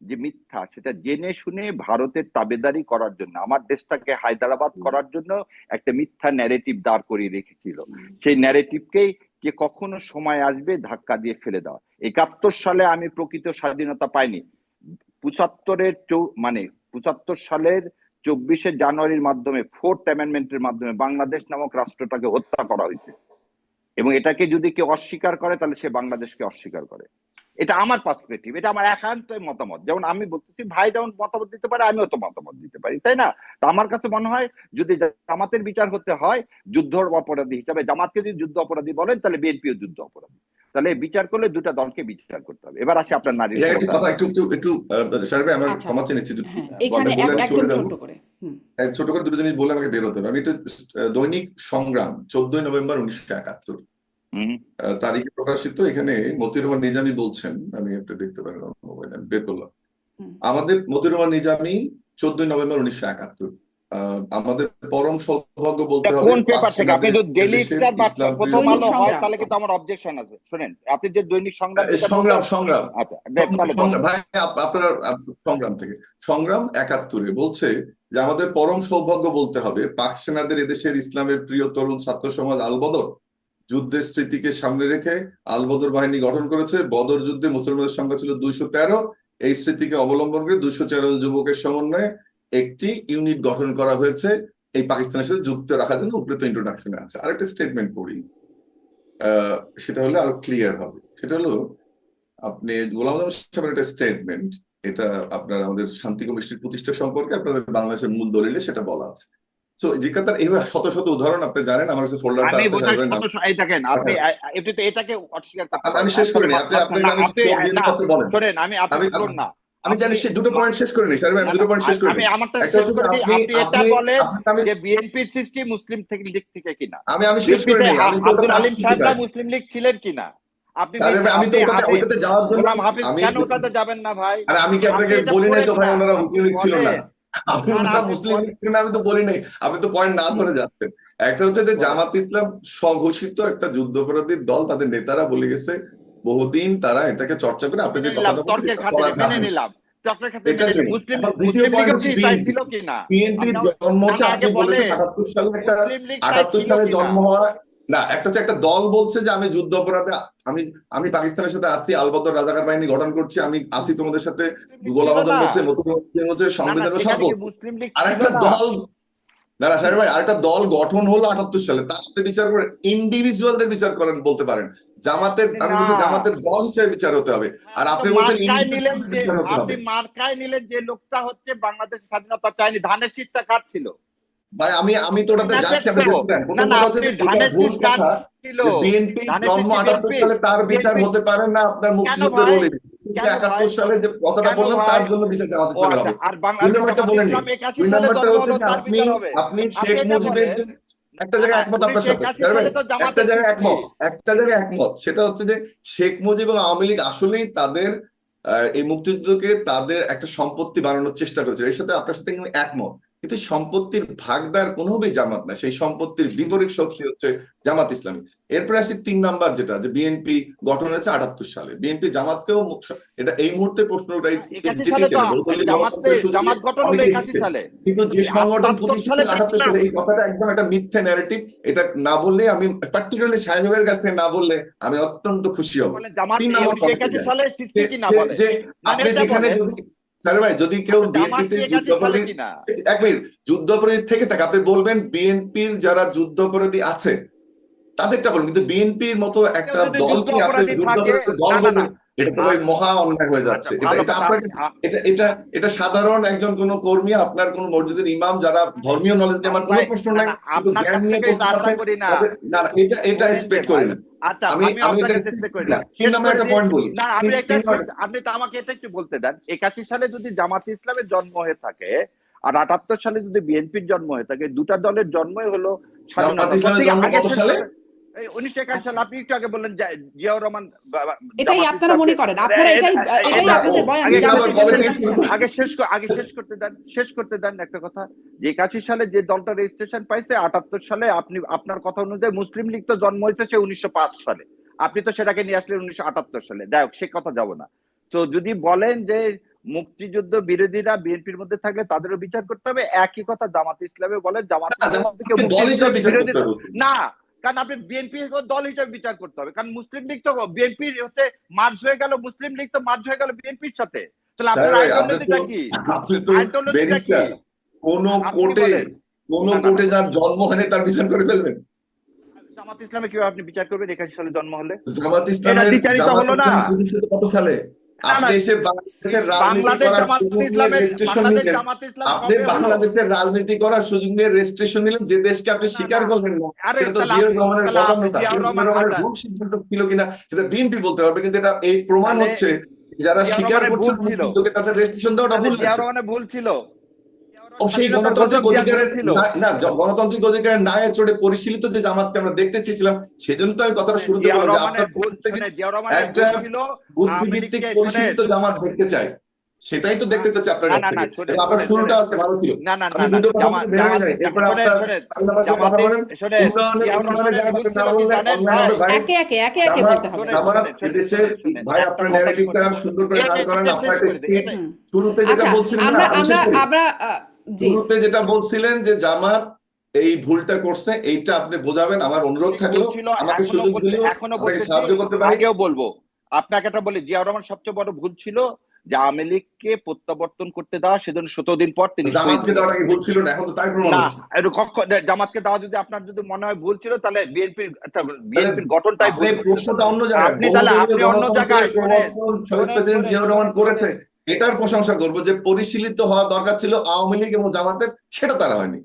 যে মিথ্যা, সেটা জেনে শুনে ভারতের তাবেদারি করার জন্য, আমার দেশটাকে হায়দ্রাবাদ করার জন্য একটা মিথ্যা ন্যারেটিভ দাঁড় করিয়ে রেখেছিল। সেই ন্যারেটিভকেই যে কখনো সময় আসবে ধাক্কা দিয়ে ফেলে দেওয়া। 71 সালে আমি প্রকৃত স্বাধীনতা পাইনি, 75 সালের 24শে জানুয়ারির মাধ্যমে, 4th অ্যামেন্ডমেন্টের মাধ্যমে বাংলাদেশ নামক রাষ্ট্রটাকে হত্যা করা হয়েছে। এবং এটাকে যদি কেউ অস্বীকার করে, তাহলে সে বাংলাদেশকে অস্বীকার করে। এটা আমার পার্সপেক্টিভ, এটা আমার একান্ত মতামত। যেমন আমি বলতেছি, ভাই যেমন মতামত দিতে পারে, আমিও তো মতামত দিতে পারি, তাই না? তো আমার কাছে মনে হয়, যদি জামাতের বিচার হতে হয় যুদ্ধ অপরাধী হিসাবে, জামাতকে যদি যুদ্ধ অপরাধী বলেন, তাহলে বিএনপিও যুদ্ধ অপরাধী। তাহলে বিচার করলে দুটা দলকে বিচার করতে হবে। এবার আসি আপনার নারীর
একটু
ক্ষমতা।
কথা একটু শাহের ভাই, আমার
আচ্ছা
ক্ষমা চেয়ে নিচ্ছি,
হ্যাঁ
বলেন।
এখানে
বলে আমি চলে
একদম
যাবো।
ছোট্ট করে
ছোট করে দুটো জিনিস বলে আমাকে বের হতে হবে। আমি একটু দৈনিক সংগ্রাম 14 নভেম্বর 1971
হুম।
তারিখে প্রকাশিত, এখানে মতিউর রহমান নিজামী বলছেন, আমি একটু দেখতে পারেন মোবাইল, আমি বের করলাম। আমাদের মতিউর রহমান নিজামী 14 নভেম্বর 1971, আমাদের পরম সৌভাগ্য বলতে হবে
কোন পেপার
পাক
থেকে? আপনি
সেনাদের
যদি ডেইলি
দেশের
স্টার বা
ইসলাম
প্রথম
প্রিয়
দৈনিক
আলো হয়
সংগ্রাম।
তাহলে কিন্তু আমার অবজেকশন আছে। শুনেন, আপনি যে দৈনিক সংগ্রাম যেটা
সংগ্রাম
বলছেন,
সংগ্রাম
আচ্ছা তাহলে বলেন।
ভাই আপনার সংগ্রাম থেকে, সংগ্রাম 71 বলছে যে আমাদের পরম সৌভাগ্য বলতে হবে পাক সেনাদের এদেশের ইসলামের প্রিয় তরুণ ছাত্র সমাজ আলবদর যুদ্ধের স্মৃতিকে সামনে রেখে আলবদর বাহিনী গঠন করেছে। বদর যুদ্ধে মুসলমানদের সংখ্যা ছিল 213। এই স্মৃতিকে অবলম্বন করে 213 যুবকের সমন্বয়ে একটি ইউনিট গঠন করা হয়েছে এই পাকিস্তানের সাথে যুক্ত রাখার জন্য। উপরে তো ইন্ট্রোডাকশনে আছে। আরেকটা স্টেটমেন্ট পড়ি, সেটা হলে আরো ক্লিয়ার হবে। সেটা হলো আপনি গোলাম আজম সাহেবের একটা স্টেটমেন্ট, এটা আপনার আমাদের শান্তি কমিশনের প্রতিষ্ঠা সম্পর্কে আপনাদের বাংলাদেশের মূল দলিলে সেটা বলা আছে। তো যে কথা এইভাবে শত শত উদাহরণ আপনি জানেন, আমার কাছে ফোল্ডারটা
আমি
আছে।
বোধহয় এই দেখেন, আপনি আপনি তো এটাকে অস্বীকার করতে পারেন
আমি
না।
শেষ করিনি, আপনি আমি
আপনি
স্কোপ দিয়ে
না
আপনি বলেন।
শোনেন, আপনি
আমি
শুনুন না।
আমি জানি সে দুটো পয়েন্ট শেষ করিনি স্যার ভাই, আমি দুটো পয়েন্ট শেষ
আমি
করিনি।
আমারটা
একটা
শেষ
হচ্ছে
করেছি।
আপনি
আপনি এটা
আপনি
বলেন
আমি
যে বিএনপির সৃষ্টি মুসলিম থেকে লীগ থেকে কিনা,
আমি শেষ
বিএনপিতে
করিনি, আমি তো
আব্দুল
ওটাতে
আলিম
আসতেছি
সাহেবরা
ভাই।
মুসলিম লীগ ছিলেন কিনা। আপনি
আমি তো
আপনি
ওটাতে যাওয়ার জন্য
গোলাম হাফিজ
আমি,
কেন ওটাতে যাবেন না ভাই?
আরে আমি কি
আপনি
আপনাকে
এটা
বলি নাই
পড়েন
তো ভাই
না,
ওনারা
আপনি
মুসলিম লীগ ছিল না?
বলেন।
আমি
না
ওনারা
আপনি
মুসলিম লীগ ছিল না আমি তো বলি নাই, আপনি তো পয়েন্ট না ধরে যাচ্ছেন। একটা হচ্ছে যে জামাত ইসলাম স্বঘোষিত একটা যুদ্ধাপরাধীর দল, তাদের নেতারা বলে গেছে বহুদিন তারা এটাকে চর্চা করে। আপনি যে কথাটা বলছেন
তর্কের
এটা
খাতিরে
করা
মেনে
যাবে,
নিলাম, তর্কের খাতিরে
এটা
মেনে নিলাম।
নেই।
মুসলিম
এখন দ্বিতীয়
মুসলিম
পয়েন্ট
লীগও
হচ্ছে
কি তাই
বিএনপি।
ছিল কিনা?
বিএনপির জন্ম হচ্ছে,
না
আপনি
আগে
বলেছেন
বলেন
78 সালে, একটা
মুসলিম লীগ তাই
78
ছিল
সালে
কিনা?
জন্ম হওয়া না, একটা হচ্ছে একটা দল বলছে যে আমি যুদ্ধ অপরাধে আমি আমি পাকিস্তানের সাথে আছি, আলবদর রাজাকার বাহিনী গঠন করছি, আমি আসি তোমাদের সাথে,
মুসলিম লীগ
গোলাম
ছিল
আজম
না।
বলছে, মতিউর রহমান হচ্ছে,
না
সংবিধান সব
সেখানে কি
বলছে।
মুসলিম লীগ
আর
ছিল
একটা
না?
দল, না স্যার ভাই, আরেকটা দল গঠন হলো 78 সালে, তার সাথে বিচার করেন, ইন্ডিভিজুয়ালদের বিচার করেন বলতে পারেন। জামাতের, আমি
না
বলছি জামাতের দল হিসেবে বিচার হতে হবে। আর
আপনি তো
আপনি বলছেন
মার্কায় নিলেন
ইন্ডিভিজুয়ালদের
যে
বিচার হতে হবে।
লোকটা হচ্ছে বাংলাদেশ স্বাধীনতা চায়নি, ধানের শীষটা কার ছিল?
ভাই আমি তো ওটাতে যাচ্ছি, আপনি যেতে দেন।
না
প্রথম
না
কথা হচ্ছে
আপনি
যে যেটা
ধানের
ভুল
শীষ কার
কথা
ছিল?
যে বিএনপি
ধানের শীষ
জন্ম
কি
78 সালে, তার বিচার
বিএনপি
হতে পারে না আপনার
কেন
মুক্তিযুদ্ধের
ভাই?
রোলে।
কেন ভাই?
71 সালে যে কথাটা
কেন
বললাম
ভাই?
তার জন্য বিচার জামাত
ও
ইসলামের
আচ্ছা,
হবে।
আর
দুই
বাংলাদেশ
নম্বরটা
জামাত
বলে নেই,
ইসলাম 81
দুই
সালে
নম্বরটা
জন্ম
হচ্ছে
হলো,
যে
তার
আপনি
বিচার হবে?
আপনি
আপনি
শেখ
এটা
মুজিবের
বলেন।
যে একটা
না
জায়গায়
না
একমত আপনার সাথে,
1981 সালে তো
একটা
জামাতের
জায়গায়
সৃষ্টি।
একমত, একটা জায়গায় একমত, সেটা হচ্ছে যে শেখ মুজিব এবং আওয়ামী লীগ আসলেই তাদের এই মুক্তিযুদ্ধকে তাদের একটা সম্পত্তি বানানোর চেষ্টা করেছে, এর সাথে আপনার সাথে কিন্তু একমত। কিন্তু সম্পত্তির ভাগদার কোনোভাবেই জামাত না, সেই সম্পত্তির বিপরীত শক্তি হচ্ছে জামাত ইসলামী। এরপরে আসি 3 নাম্বার, যেটা যে বিএনপি গঠন হয়েছে 78 সালে। বিএনপি জামাতকেও এটা এই মুহূর্তে প্রশ্ন উঠাই
81
যেতেই
সালে তো
চাই না, বহুদলীয় গণতন্ত্রের সুযোগে
জামাত গঠন হলো
অনেকেই
81
দিচ্ছে।
সালে।
কিন্তু যে সংগঠন
78
প্রতিষ্ঠিত
সালে
78 সালে, এই কথাটা একদম একটা মিথ্যে ন্যারেটিভ। এটা না বললে, আমি পার্টিকুলারলি সাহেবের কাছ থেকে না বললে আমি অত্যন্ত খুশি হব।
বলেন জামাত
3 নম্বর পয়েন্টে
1981
যাই,
সালে সৃষ্টি কিনা বলে।
যে
না
আপনি
এটা
যেখানে
বলেন
যদি স্যার ভাই যদি কেউ
জামাত
বিএনপিতে
কি 81 সালে
যুদ্ধাপরাধী,
কিনা?
এক মিনিট, যুদ্ধাপরাধী থেকে থাকে, আপনি বলবেন বিএনপির যারা যুদ্ধাপরাধী আছে তাদেরটা বলুন, কিন্তু বিএনপির মতো
কেউ
একটা
যদি যুদ্ধ
দলকে আপনি
অপরাধী থাকে,
যুদ্ধাপরাধী দল
না না না
বলবেন, এটা তো ভাই মহা অন্যায় হয়ে
আচ্ছা
যাচ্ছে। এটা
ভালো
এটা
কথা।
আপনার, এটা এটা সাধারণ একজন কোন কর্মী, আপনার কোন মসজিদের ইমাম, যারা ধর্মীয় নলেজ নিয়ে আমার কোনো
ভাই
প্রশ্ন
না
নাই,
না
কিন্তু
আপনার
জ্ঞান
কাছ
নিয়ে
থেকে
প্রশ্ন
এটা আশা
আছে,
করি না।
তবে না না, এটা
বলেন যে
এক্সপেক্ট করি
ভাই,
না।
আচ্ছা
আমি
আমি
আমি
আপনার
এটা
কাছে
expect
চেষ্টা করি
করি
না,
না। 3
শেষ
নম্বর
করে
একটা
দিই।
পয়েন্ট বলি,
না আমি একটা
তিন নম্বর,
আপনি তো আমাকে এটা একটু বলতে দেন। 81 সালে যদি জামাত ইসলামের জন্ম হয়ে থাকে আর 78 সালে যদি বিএনপির জন্ম হয়ে থাকে, দুটা দলের জন্মই হলো
জামাত
স্বাধীনতা।
ইসলামের জন্ম
আগে
কত
শেষ
সালে?
করবেন। এই 1981 সালে আপনি একটু আগে বললেন জিয়াউর রহমান
এটাই
জামাত
আপনারা মনে
ইসলামকে
করেন, আপনারা এটাই
আমরা
আপনাদের বয়ান যে
আগে
এটা আবার
জামাতের
কবে
জন্ম
থেকে
81
শুরু
সালে।
করছি?
শেষ করতে দেন একটা কথা। যে 81 সালে যে দলটা রেজিস্ট্রেশন পাইছে, 78 সালে আপনি আপনার কথা অনুযায়ী মুসলিম লীগ তো জন্ম হয়েছে 1905 সালে, আপনি তো সেটাকে নিয়ে আসলেন 1978 সালে। দেখ সে কথা যাব না। তো যদি বলেন যে মুক্তিযুদ্ধ বিরোধীরা বিএনপির মধ্যে থাকলে তাদেরও বিচার করতে হবে, একই কথা জামাত ইসলামে বলেন জামাত ইসলামের মধ্যে কেউ
দল
মুক্তিযুদ্ধ
হিসেবে বিচার করতে
বিরোধী
হবে।
না। কারণ আপনি বিএনপি দল হিসেবে বিচার করতে হবে, কারণ মুসলিম লীগ তো বিএনপির হচ্ছে মার্জ হয়ে গেল, মুসলিম লীগ তো মার্জ হয়ে গেল বিএনপির সাথে। তাহলে
স্যার
আপনার
ভাই,
আইডিওলজিটা কি?
আপনি তো
আইডিওলজিটা কি?
ব্যারিস্টার, কোন
আপনি বলেন।
কোর্টে যার জন্ম হয়নি তার বিচার করে ফেলবেন?
জামাত ইসলামে কিভাবে আপনি বিচার করবেন 81 সালে জন্ম হলে?
জামাত
এটা
ইসলামের
দ্বিচারিতা হলো না।
প্রতিষ্ঠিত কত সালে?
না না
আপনি এসে বাংলাদেশের রাজনীতি
বাংলাদেশ
করার
জামাত
সুযোগ নিয়ে
ইসলামের
রেজিস্ট্রেশন
বাংলাদেশ
নিলেন,
জামাত ইসলাম
আপনি
কবে হলো?
বাংলাদেশের রাজনীতি করার সুযোগ নিয়ে রেজিস্ট্রেশন নিলেন, যে দেশকে আপনি
না
স্বীকার
না
করবেন না,
আরে
সেটা তো
তাহলে
জিয়াউর রহমানের
তাহলে
বলার
আপনি
কথা।
জিয়াউর
জিয়াউর
রহমান
রহমানের
আচ্ছা
ভুল সিদ্ধান্ত ছিল কিনা সেটা বিএনপি বলতে পারবে, কিন্তু এটা এই প্রমাণ
তাহলে
হচ্ছে যারা
জিয়াউর
স্বীকার
রহমানের
করছে
ভুল ছিল,
মুক্তিযুদ্ধকে তাদের রেজিস্ট্রেশন দেওয়াটা
তাহলে
ভুল
জিয়াউর
হয়েছে।
রহমানের ভুল ছিল, জিয়াউর রহমান
সেই
স্বাধীনতার
গণতান্ত্রিক
প্রথম ভুল
অধিকারের
ছিল।
গণতান্ত্রিক অধিকারের ন্যায় চড়ে পরিশীলিত যে জামাতকে আমরা দেখতে চেয়েছিলাম, সেজন্য তো আমি কথাটা শুরুতে
জিয়াউর
বললাম যে
রহমানের
আপনার
ভুল
পক্ষ থেকে
শুনে জিয়াউর রহমানের
একটা
ভুল ছিল আওয়ামী
বুদ্ধিভিত্তিক
লীগকে শোনেন
পরিশীলিত জামাত দেখতে চাই, সেটাই তো দেখতে চাচ্ছি আপনার
না
কাছ
না না
থেকে।
শোনেন
এবং আপনার
শোনেন
শুরুটা
শোনেন
আছে ভালো ছিল।
না না
আমি
না না
দুটো কথা বলতে বের হয়ে যাই, এরপরে
শোনেন
আপনার
শোনেন
আপনার পাশে কথা
জামাতে
বলেন।
শোনেন
উন্নয়নে
জিয়াউর
উন্নয়নে
রহমানের ভুল
জায়গাটা না
ছিল কি
বললে
জানেন
অন্যায়
ভাই?
হবে ভাই।
একে একে
জামাত
বলতে হবে।
শোনেন
জামাত
শোনেন শোনেন
এদেশের
শোনেন শোনেন
ভাই,
একটা
আপনার
কথা
ন্যারেটিভটা
শোনেন
সুন্দর করে দাঁড় করেন।
এটা
আপনার
শেষ
একটা
করে দিই
স্কিম
এটা
শুরুতে যেটা
আচ্ছা,
বলছিলেন না,
আমরা
আমি
আমরা
শেষ করি।
আমরা জি
শুরুতে যেটা বলছিলেন যে জামাত এই ভুলটা করছে, এইটা আপনি বোঝাবেন। আমার অনুরোধ
ভুল
থাকলো,
ছিল
আমাকে
এখনো
সুযোগ দিলেও
এখনো
আপনাকে
বলতেছি
সাহায্য করতে পারি।
আগেও বলবো আপনাকে একটা বলি জিয়াউর রহমান সবচেয়ে বড় ভুল ছিল যে আওয়ামী লীগকে প্রত্যাবর্তন করতে দেওয়া, সেজন্য 17 দিন পর তিনি শহীদ
জামাতকে
হয়ে
দেওয়াটা কি
গেছেন।
ভুল ছিল না? এখন তো তাই প্রমাণ
না
হচ্ছে।
জামাতকে দেওয়া যদি আপনার যদি মনে হয় ভুল ছিল তাহলে বিএনপির
তাহলে
গঠনটাই
আপনি
ভুল হচ্ছে।
প্রশ্নটা অন্য জায়গায়,
আপনি তাহলে
বহুদলীয়
আপনি অন্য
গণতন্ত্রের
জায়গায় শোনেন
প্রবর্তন শহীদ
শোনেন
প্রেসিডেন্ট
শোনেন
জিয়াউর রহমান
শোনেন
করেছে,
শোনেন
এটার প্রশংসা করবো। যে পরিশীলিত হওয়া দরকার ছিল আওয়ামী লীগ এবং জামাতের, সেটা তারা হয়নি,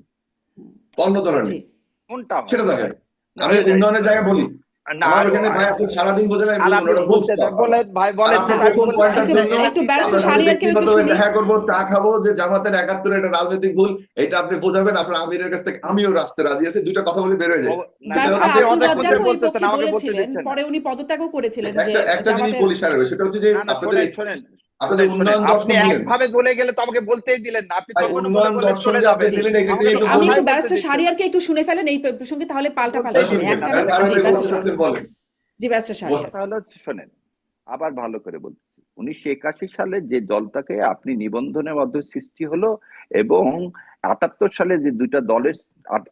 অন্য দল হয়নি,
জি
কোনটা
সেটা
হয়নি
তারা
ভাই?
হয়নি। আমি উন্নয়নের জায়গায় বলি,
না
আমার
আর
ওখানে ভাই আপনি সারাদিন বোঝেন, আমি বলবো না,
সারাদিন
ওটা ভুল
বলতে
stuff আমার।
বলেন ভাই
আর
বলেন
আপনি
যেটা আমি
প্রথম
বলি
পয়েন্টটার
একটু
জন্য
একটু ব্যারিস্টার
আপনার সাথে
শাহরিয়ারকেও একটু
ব্যক্তিগতভাবে
শুনি।
দেখা করবো, চা খাবো, যে জামাতের 71 এটা রাজনৈতিক ভুল, এটা আপনি বোঝাবেন আপনার আমিরের কাছ থেকে। আমিও রাস্তায় রাজি আছি, দুইটা কথা বলে বের হয়ে যায়।
না
সেটা
ব্যারিস্টার
হচ্ছে যে
আব্দুল
অনেক
রাজ্জাকও
কথাই
এই
বলতেছেন
পক্ষে
আমাকে বলতে
বলেছিলেন,
দিচ্ছেন না।
পরে উনি পদত্যাগও করেছিলেন যে
একটা জিনিস
জামাতের।
বলি স্যার, সেটা হচ্ছে যে
না না
আপনাদের
শোনেন
আপনাদের
শোনেন
উন্নয়ন
আপনি
দর্শন দিলেন,
একভাবে বলে গেলে তো আমাকে বলতেই দিলেন না, আপনি
ভাই
তখন বলে
উন্নয়ন
বলে
দর্শন
চলে
যে আপনি
যাবেন,
দিলেন, এটাই
আমাকে তো
একটু
আমি
বলুন।
একটু
কথাই বলতে
ব্যারিস্টার
দিচ্ছেন না।
শাহরিয়ারকে একটু শুনে ফেলেন এই প্রসঙ্গে, তাহলে পাল্টা
বলতে
পাল্টা
শুনবেন,
শুনি একটা
আর
জি
আপনি
ব্যারিস্টার
বলতে
শাহরিয়ার,
বলেন।
জি ব্যারিস্টার শাহরিয়ার।
কথা হলো শোনেন আবার ভালো করে বলছি 1981 সালে যে দলটাকে আপনি নিবন্ধনের মাধ্যমে সৃষ্টি হলো এবং 78 সালে যে দুইটা দলের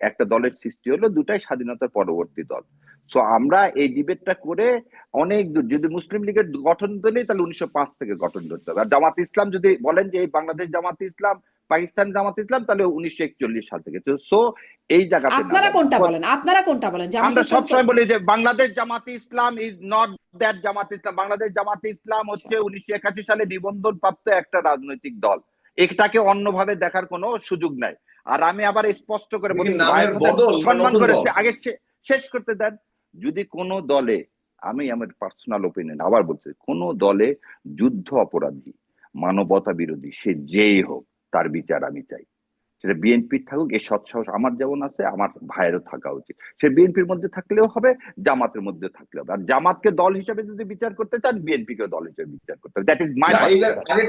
একটা দলের সৃষ্টি হলো, দুটাই স্বাধীনতার পরবর্তী দল। সো আমরা এই ডিবেটটা করে অনেক দূর, যদি মুসলিম লীগের গঠন দিলেই তাহলে 1905 থেকে গঠন করতে হবে। আর জামাত ইসলাম যদি বলেন যে এই বাংলাদেশ জামাত ইসলাম পাকিস্তান জামাত ইসলাম, তাহলে 1941 সাল থেকে। সো এই জায়গাতে না
আপনারা
যাই।
কোনটা বলেন, আপনারা কোনটা বলেন? জামাত
আমরা
ইসলাম
সবসময় বলি যে বাংলাদেশ জামাত ইসলাম ইজ নট দ্যাট জামাত ইসলাম। বাংলাদেশ জামাত ইসলাম হচ্ছে 1981 সালে নিবন্ধন প্রাপ্ত একটা রাজনৈতিক দল, এটাকে অন্যভাবে দেখার কোনো সুযোগ নাই। আর আমি আবার স্পষ্ট করে বলি
নামের বদল না
সম্মান
নতুন
করে
দল?
আগে শেষ করতে দেন। যদি কোনো দলে, আমি আমার পার্সোনাল ওপিনিয়ন আবার বলছি, কোনো দলে যুদ্ধ অপরাধী মানবতা বিরোধী সে যেই হোক তার বিচার আমি চাই। সেটা বিএনপির থাকুক, এই সৎসাহস আমার যেমন আছে আমার ভাইয়েরও থাকা উচিত। সে বিএনপির মধ্যে থাকলেও হবে, জামাতের মধ্যে থাকলেও হবে। আর জামাতকে দল হিসেবে যদি বিচার করতে চান, বিএনপিকে দল হিসেবে বিচার করতে হবে। দ্যাট ইজ মাই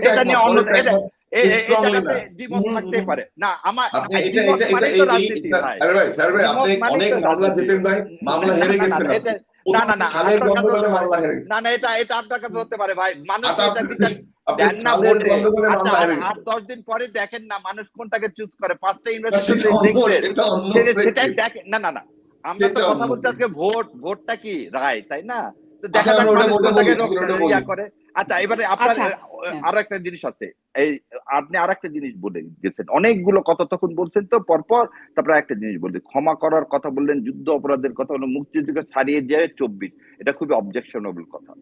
এটা নিয়ে অন্য জায়গাতে দ্বিমত থাকতেই পারে না আমার দ্বিমত মানেই তো রাজনীতি ভাই।
আরে ভাই স্যার ভাই, আপনি
দ্বিমত মানেই
অনেক
তো
মামলা
রাজনীতি।
জেতেন ভাই, মামলা হেরে গেছেন আপনি। খালের গন্ডগোলে মামলা হেরে গেছেন।
না না এটা আপনার কাছে হতে পারে ভাই, মানুষ
আচ্ছা,
এটা বিচার
আপনি
দেন না
খালের
ভোটে।
গন্ডগোলে
আচ্ছা
মামলা হেরে
আর
গেছেন।
10 দিন পরে দেখেন না মানুষ কোনটাকে চুজ করে, 5টা
সেটা
ইউনিভার্সিটি
অন্য,
দেখবেন
সেটা অন্য
সেটাই
প্রেক্ষিত।
দেখেন। না না না আমরা তো
সেটা
কথা
অন্য
বলছি আজকে ভোটটা কি রায়, তাই না? তো
আচ্ছা,
দেখা যাক
আমরা
মানুষ
ওটা
কোনটাকে
বলি, আমরা ওটা বলি।
ইয়া করে। আচ্ছা এবারে আপনার
আচ্ছা হ্যাঁ
আরো একটা জিনিস আছে, এই আপনি আর একটা জিনিস বলে গেছেন, অনেকগুলো কথা তখন বলছেন তো পরপর। তারপরে একটা জিনিস বললেন, ক্ষমা করার কথা বললেন, যুদ্ধ অপরাধের কথা বললেন, মুক্তিযুদ্ধকে ছাড়িয়ে যায় 24। এটা খুবই অবজেকশনেবল কথা।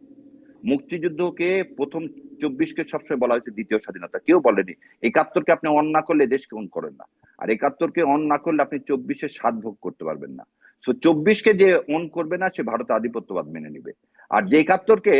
মুক্তিযুদ্ধকে প্রথম 24কে সবসময় বলা হয়েছে দ্বিতীয় স্বাধীনতা, কেউ বলেনি 71কে আপনি অন না করলে দেশকে অন করেন না, আর 71কে অন না করলে আপনি 24-এর স্বাদ ভোগ করতে পারবেন না। সো 24কে যে অন করবে না সে ভারতে আধিপত্যবাদ মেনে নিবে, আর যে 71কে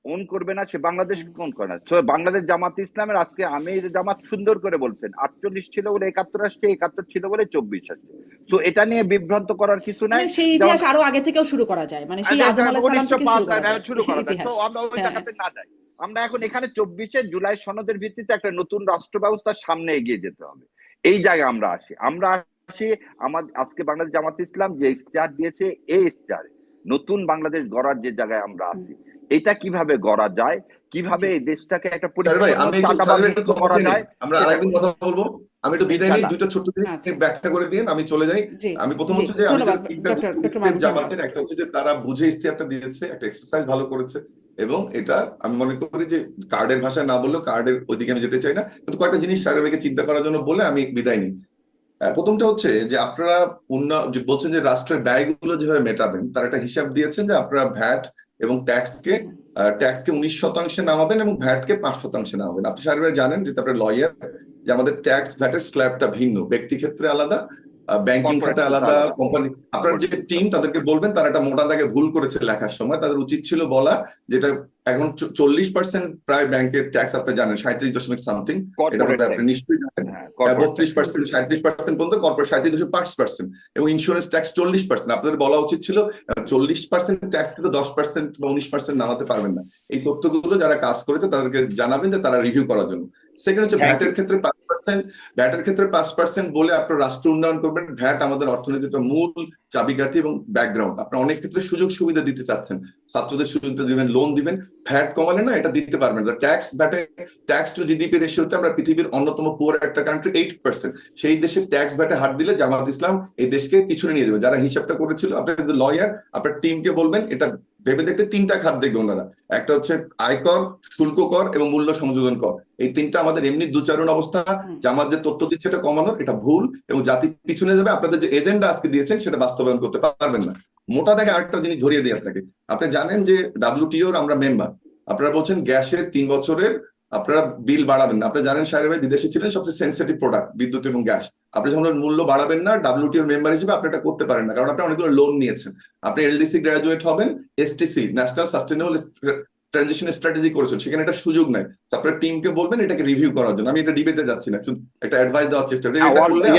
অন করবে না সে বাংলাদেশকে অন করে না। তো বাংলাদেশ জামাত ইসলামের আজকে আমির জামাত সুন্দর করে বলছেন 48 ছিল বলে 71 আসছে, 71 ছিল বলে 24 আসছে। তো এটা নিয়ে বিভ্রান্ত করার কিছু নাই।
মানে সেই ইতিহাস আরো আগে থেকেও শুরু করা যায়, মানে সেই আদম আলাইহিস সালাম থেকে শুরু করা যায়
তো
ইতিহাস।
আমরা ওই
হ্যাঁ
জায়গাতে না যাই। আমরা এখন এখানে 24 জুলাই সনদের ভিত্তিতে একটা নতুন রাষ্ট্র ব্যবস্থার সামনে এগিয়ে যেতে হবে, এই জায়গায় আমরা আসি। আমাদের আজকে বাংলাদেশ জামাত ইসলাম যে ইশতেহার দিয়েছে, এই ইশতেহারে নতুন বাংলাদেশ গড়ার যে জায়গায় আমরা আছি, এটা কিভাবে গড়া যায়, কিভাবে
জি
এই দেশটাকে একটা
স্যার ভাই, আমি একটু
চাঁদাবাদ
একটু
মুক্ত
ক্ষমা
করা
চেয়ে নিই,
যায়
আমরা
সেটা
আরেকদিন
করি
কথা বলবো। আমি একটু বিদায় নিই,
ইনশাল্লাহ।
দুটো ছোট্ট জিনিস
আচ্ছা
ব্যাখ্যা করে দিন, আমি চলে যাই।
জি
আমি প্রথম
জি
হচ্ছে যে আমি
ধন্যবাদ
তিনটা
ডক্টর
স্টেপ
মাহমুদ জামান।
জামাতের, একটা হচ্ছে যে তারা বুঝে ইস্তেহারটা দিয়েছে, একটা এক্সারসাইজ ভালো করেছে, এবং এটা আমি মনে করি যে কার্ডের ভাষায় না বললেও, কার্ডের ওইদিকে আমি যেতে চাই না, কিন্তু কয়েকটা জিনিস স্যারের চিন্তা করার জন্য বলে আমি বিদায় নিই। প্রথমটা হচ্ছে যে আপনারা বলছেন যে রাষ্ট্রের ব্যয়গুলো যেভাবে মেটাবেন, তার একটা হিসাব দিয়েছেন যে আপনারা ভ্যাট এবং ট্যাক্সকে ট্যাক্সকে 19% নামাবেন এবং ভ্যাটকে 5% নামাবেন। আপনি সাহেব জানেন যে আপনার লয়ার, যে আমাদের ট্যাক্স ভ্যাটের স্ল্যাবটা ভিন্ন, ব্যক্তি ক্ষেত্রে আলাদা, ব্যাংকিং খাতে আলাদা, কোম্পানি। আপনার যে টিম তাদেরকে বলবেন তারা একটা মোটা দাগে ভুল করেছে লেখার সময়, তাদের উচিত ছিল বলা যেটা এখন 40% প্রায় ব্যাংকের ট্যাক্স আপনি জানেন, 37 সামথিং, এটা মধ্যে আপনি নিশ্চয়ই জানেন। 32%, 37% পর্যন্ত কর্পোরেট, 37.5%, এবং ইন্স্যুরেন্স ট্যাক্স 40%। আপনাদের বলা উচিত ছিল 40% ট্যাক্স থেকে 10% বা 19% নামাতে পারবেন না। এই তথ্যগুলো যারা কাজ করেছে তাদেরকে জানাবেন যে তারা রিভিউ করার জন্য। সেকেন্ড হচ্ছে ভ্যাটের ক্ষেত্রে 5%, ভ্যাটের ক্ষেত্রে 5% বলে আপনার রাষ্ট্র উন্নয়ন করবেন। ভ্যাট আমাদের অর্থনীতির মূল চাবিকাঠি এবং ব্যাকগ্রাউন্ড। আপনার অনেক ক্ষেত্রে সুযোগ সুবিধা দিতে চাচ্ছেন, ছাত্রদের সুযোগ দিবেন, লোন দিবেন, ভ্যাট কমালে না এটা দিতে পারবেন। ট্যাক্স ভ্যাটে, ট্যাক্স টু জিডিপি রেশিওতে আমরা পৃথিবীর অন্যতম পুয়ার একটা কান্ট্রি, 8%। সেই দেশে ট্যাক্স ভ্যাটে হাত দিলে জামাত ইসলাম এই দেশকে পিছনে নিয়ে যাবে। যারা হিসাবটা করেছিল, আপনার লয়ার, আপনার টিমকে বলবেন এটা ভেবে দেখতে 3টা খাত দেখবে ওনারা। একটা হচ্ছে আয়কর, শুল্ক কর এবং মূল্য সংযোজন কর। এই 3টা আমাদের এমনি দুচারণ অবস্থা, জামাত যে তথ্য দিচ্ছে এটা কমানোর, এটা ভুল এবং জাতি পিছনে যাবে। আপনাদের যে এজেন্ডা আজকে দিয়েছেন সেটা বাস্তবায়ন করতে পারবেন না। মোটা দাগে আরেকটা জিনিস ধরিয়ে দিই আপনাকে, আপনি জানেন যে WTO আমরা মেম্বার। আপনারা বলছেন গ্যাসের 3 বছরের আপনারা বিল বাড়াবেন না। আপনি জানেন সাহেব ভাই বিদেশে ছিলেন, সবচেয়ে সেন্সিটিভ প্রোডাক্ট বিদ্যুৎ এবং গ্যাস। আপনি যখন মূল্য বাড়াবেন না, WTO মেম্বার হিসেবে আপনি এটা করতে পারেন না, কারণ আপনি অনেকগুলো লোন নিয়েছেন। আপনি LDC গ্রাজুয়েট হবেন, STC national sustainable transition strategy করেছেন, সেখানে এটা সুযোগ নাই। আপনার টিমকে বলবেন এটাকে রিভিউ করার জন্য। আমি এটা ডিবেটে যাচ্ছি না, একটা অ্যাডভাইস দেওয়ার চেষ্টা করি। এটা করলে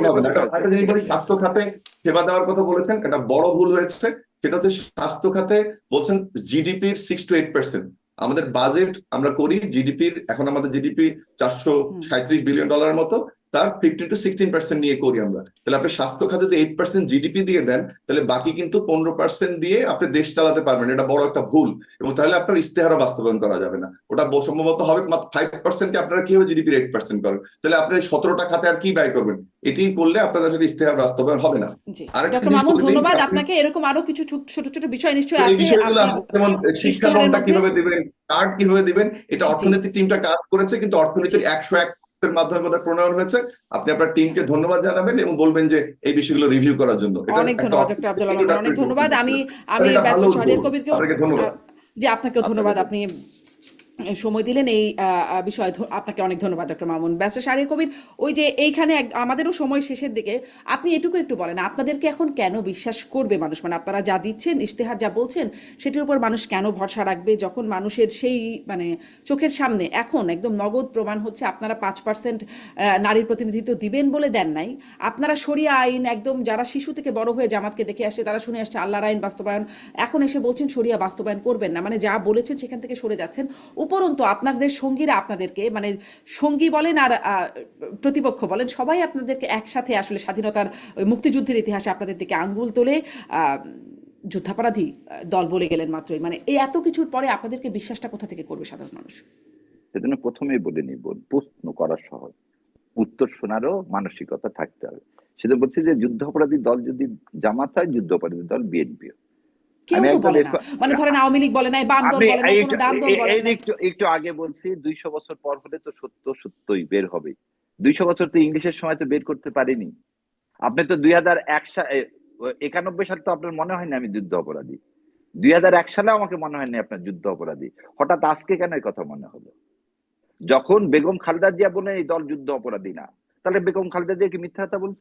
হবে না। একটা জিনিস বলি, স্বাস্থ্য খাতে সেবা দেওয়ার কথা বলেছেন, এটা বড় ভুল হয়েছে। সেটা হচ্ছে স্বাস্থ্য খাতে বলছেন জিডিপির 6 to 8%। আমাদের বাজেট আমরা করি জিডিপির, এখন আমাদের জিডিপি $437 বিলিয়ন মতো, তার 15 to 16% নিয়ে করি আমরা। তাহলে আপনি স্বাস্থ্য খাতে যদি 8% জিডিপি দিয়ে দেন, তাহলে বাকি কিন্তু 15% দিয়ে আপনি দেশ চালাতে পারবেন। এটা বড় একটা ভুল, এবং তাহলে আপনার ইস্তেহারও বাস্তবায়ন করা যাবে না। ওটা সম্ভবত হবে মাত্র 5%, আপনারা কিভাবে জিডিপির 8% করেন, তাহলে আপনি 17টা খাতে আর কি ব্যয় করবেন? এটি করলে আপনাদের সাথে ইস্তেহার বাস্তবায়ন হবে না।
ডক্টর মামুন, ধন্যবাদ আপনাকে। এরকম আরো কিছু ছোট ছোট বিষয় নিশ্চয়ই আছে,
যেমন শিক্ষা লোনটা কিভাবে দিবেন, কার্ড কিভাবে দিবেন, এটা অর্থনীতি টিমটা কাজ করেছে, কিন্তু অর্থনীতির 101 মাধ্যমে প্রণয়ন হয়েছে। আপনি আপনার টিমকে ধন্যবাদ জানাবেন এবং বলবেন যে এই বিষয়গুলো রিভিউ করার জন্য।
অনেক ধন্যবাদ ডক্টর আব্দুল আলম, অনেক ধন্যবাদ। আমি ব্যারিস্টার শাহরিয়ার কবিরকে, জি আপনাকেও ধন্যবাদ, আপনি সময় দিলেন এই বিষয়ে। আপনাকে অনেক ধন্যবাদ ডক্টর মামুন। ব্যারিস্টার শাহরিয়ার কবির, ওই যে এইখানে আমাদেরও সময় শেষের দিকে, আপনি এটুকু একটু বলেন, আপনাদেরকে এখন কেন বিশ্বাস করবে মানুষ? মানে আপনারা যা দিচ্ছেন, ইশতেহার যা বলছেন, সেটির উপর মানুষ কেন ভরসা রাখবে, যখন মানুষের সেই মানে চোখের সামনে এখন একদম নগদ প্রমাণ হচ্ছে আপনারা 5% নারীর প্রতিনিধিত্ব দিবেন বলে দেন নাই। আপনারা শরিয়া আইন একদম, যারা শিশু থেকে বড় হয়ে জামাতকে দেখে আসছে, তারা শুনে আসছে আল্লাহর আইন বাস্তবায়ন, এখন এসে বলছেন শরিয়া বাস্তবায়ন করবেন না। মানে যা বলেছেন সেখান থেকে সরে যাচ্ছেন। উপরন্তু আপনাদের সঙ্গীরা আপনাদেরকে, মানে সঙ্গী বলেন আর প্রতিপক্ষ বলেন, সবাই আপনাদেরকে একসাথে আসলে স্বাধীনতার মুক্তিযুদ্ধের ইতিহাসে আপনাদের দিকে আঙ্গুল তোলে যুদ্ধাপরাধী দল বলে গেলেন মাত্রই। মানে এই এত কিছুর পরে আপনাদেরকে বিশ্বাসটা কোথা থেকে করবে সাধারণ মানুষ?
সেজন্য প্রথমেই বলে নিব, প্রশ্ন করা সহজ, উত্তর শোনারও মানসিকতা থাকতে হবে। সেটা বলছি যে যুদ্ধাপরাধী দল যদি জামাত হয়, যুদ্ধাপরাধী দল বিএনপি।
কেউ তো বলে না, মানে ধরেন আওয়ামী লীগ বলে নাই, বাম দল বলে নাই, কোনো ডান দল বলে নাই।
একটু আগে বলছি 200 বছর পর হলে তো সত্য সত্যই বের হবে। 200 বছর তো ইংলিশের সময় তো বের করতে পারিনি। আপনি তো 91 সাল তো আপনার মনে হয় না আমি যুদ্ধ অপরাধী? 2001 সালে আমাকে মনে হয়নি আপনার যুদ্ধ অপরাধী। হঠাৎ আজকে কেন এই কথা মনে হলো? যখন বেগম খালেদা জিয়া বলে এই দল যুদ্ধ অপরাধী না, তাহলে বেগম খালেদা জিয়া কি মিথ্যা কথা বলছে?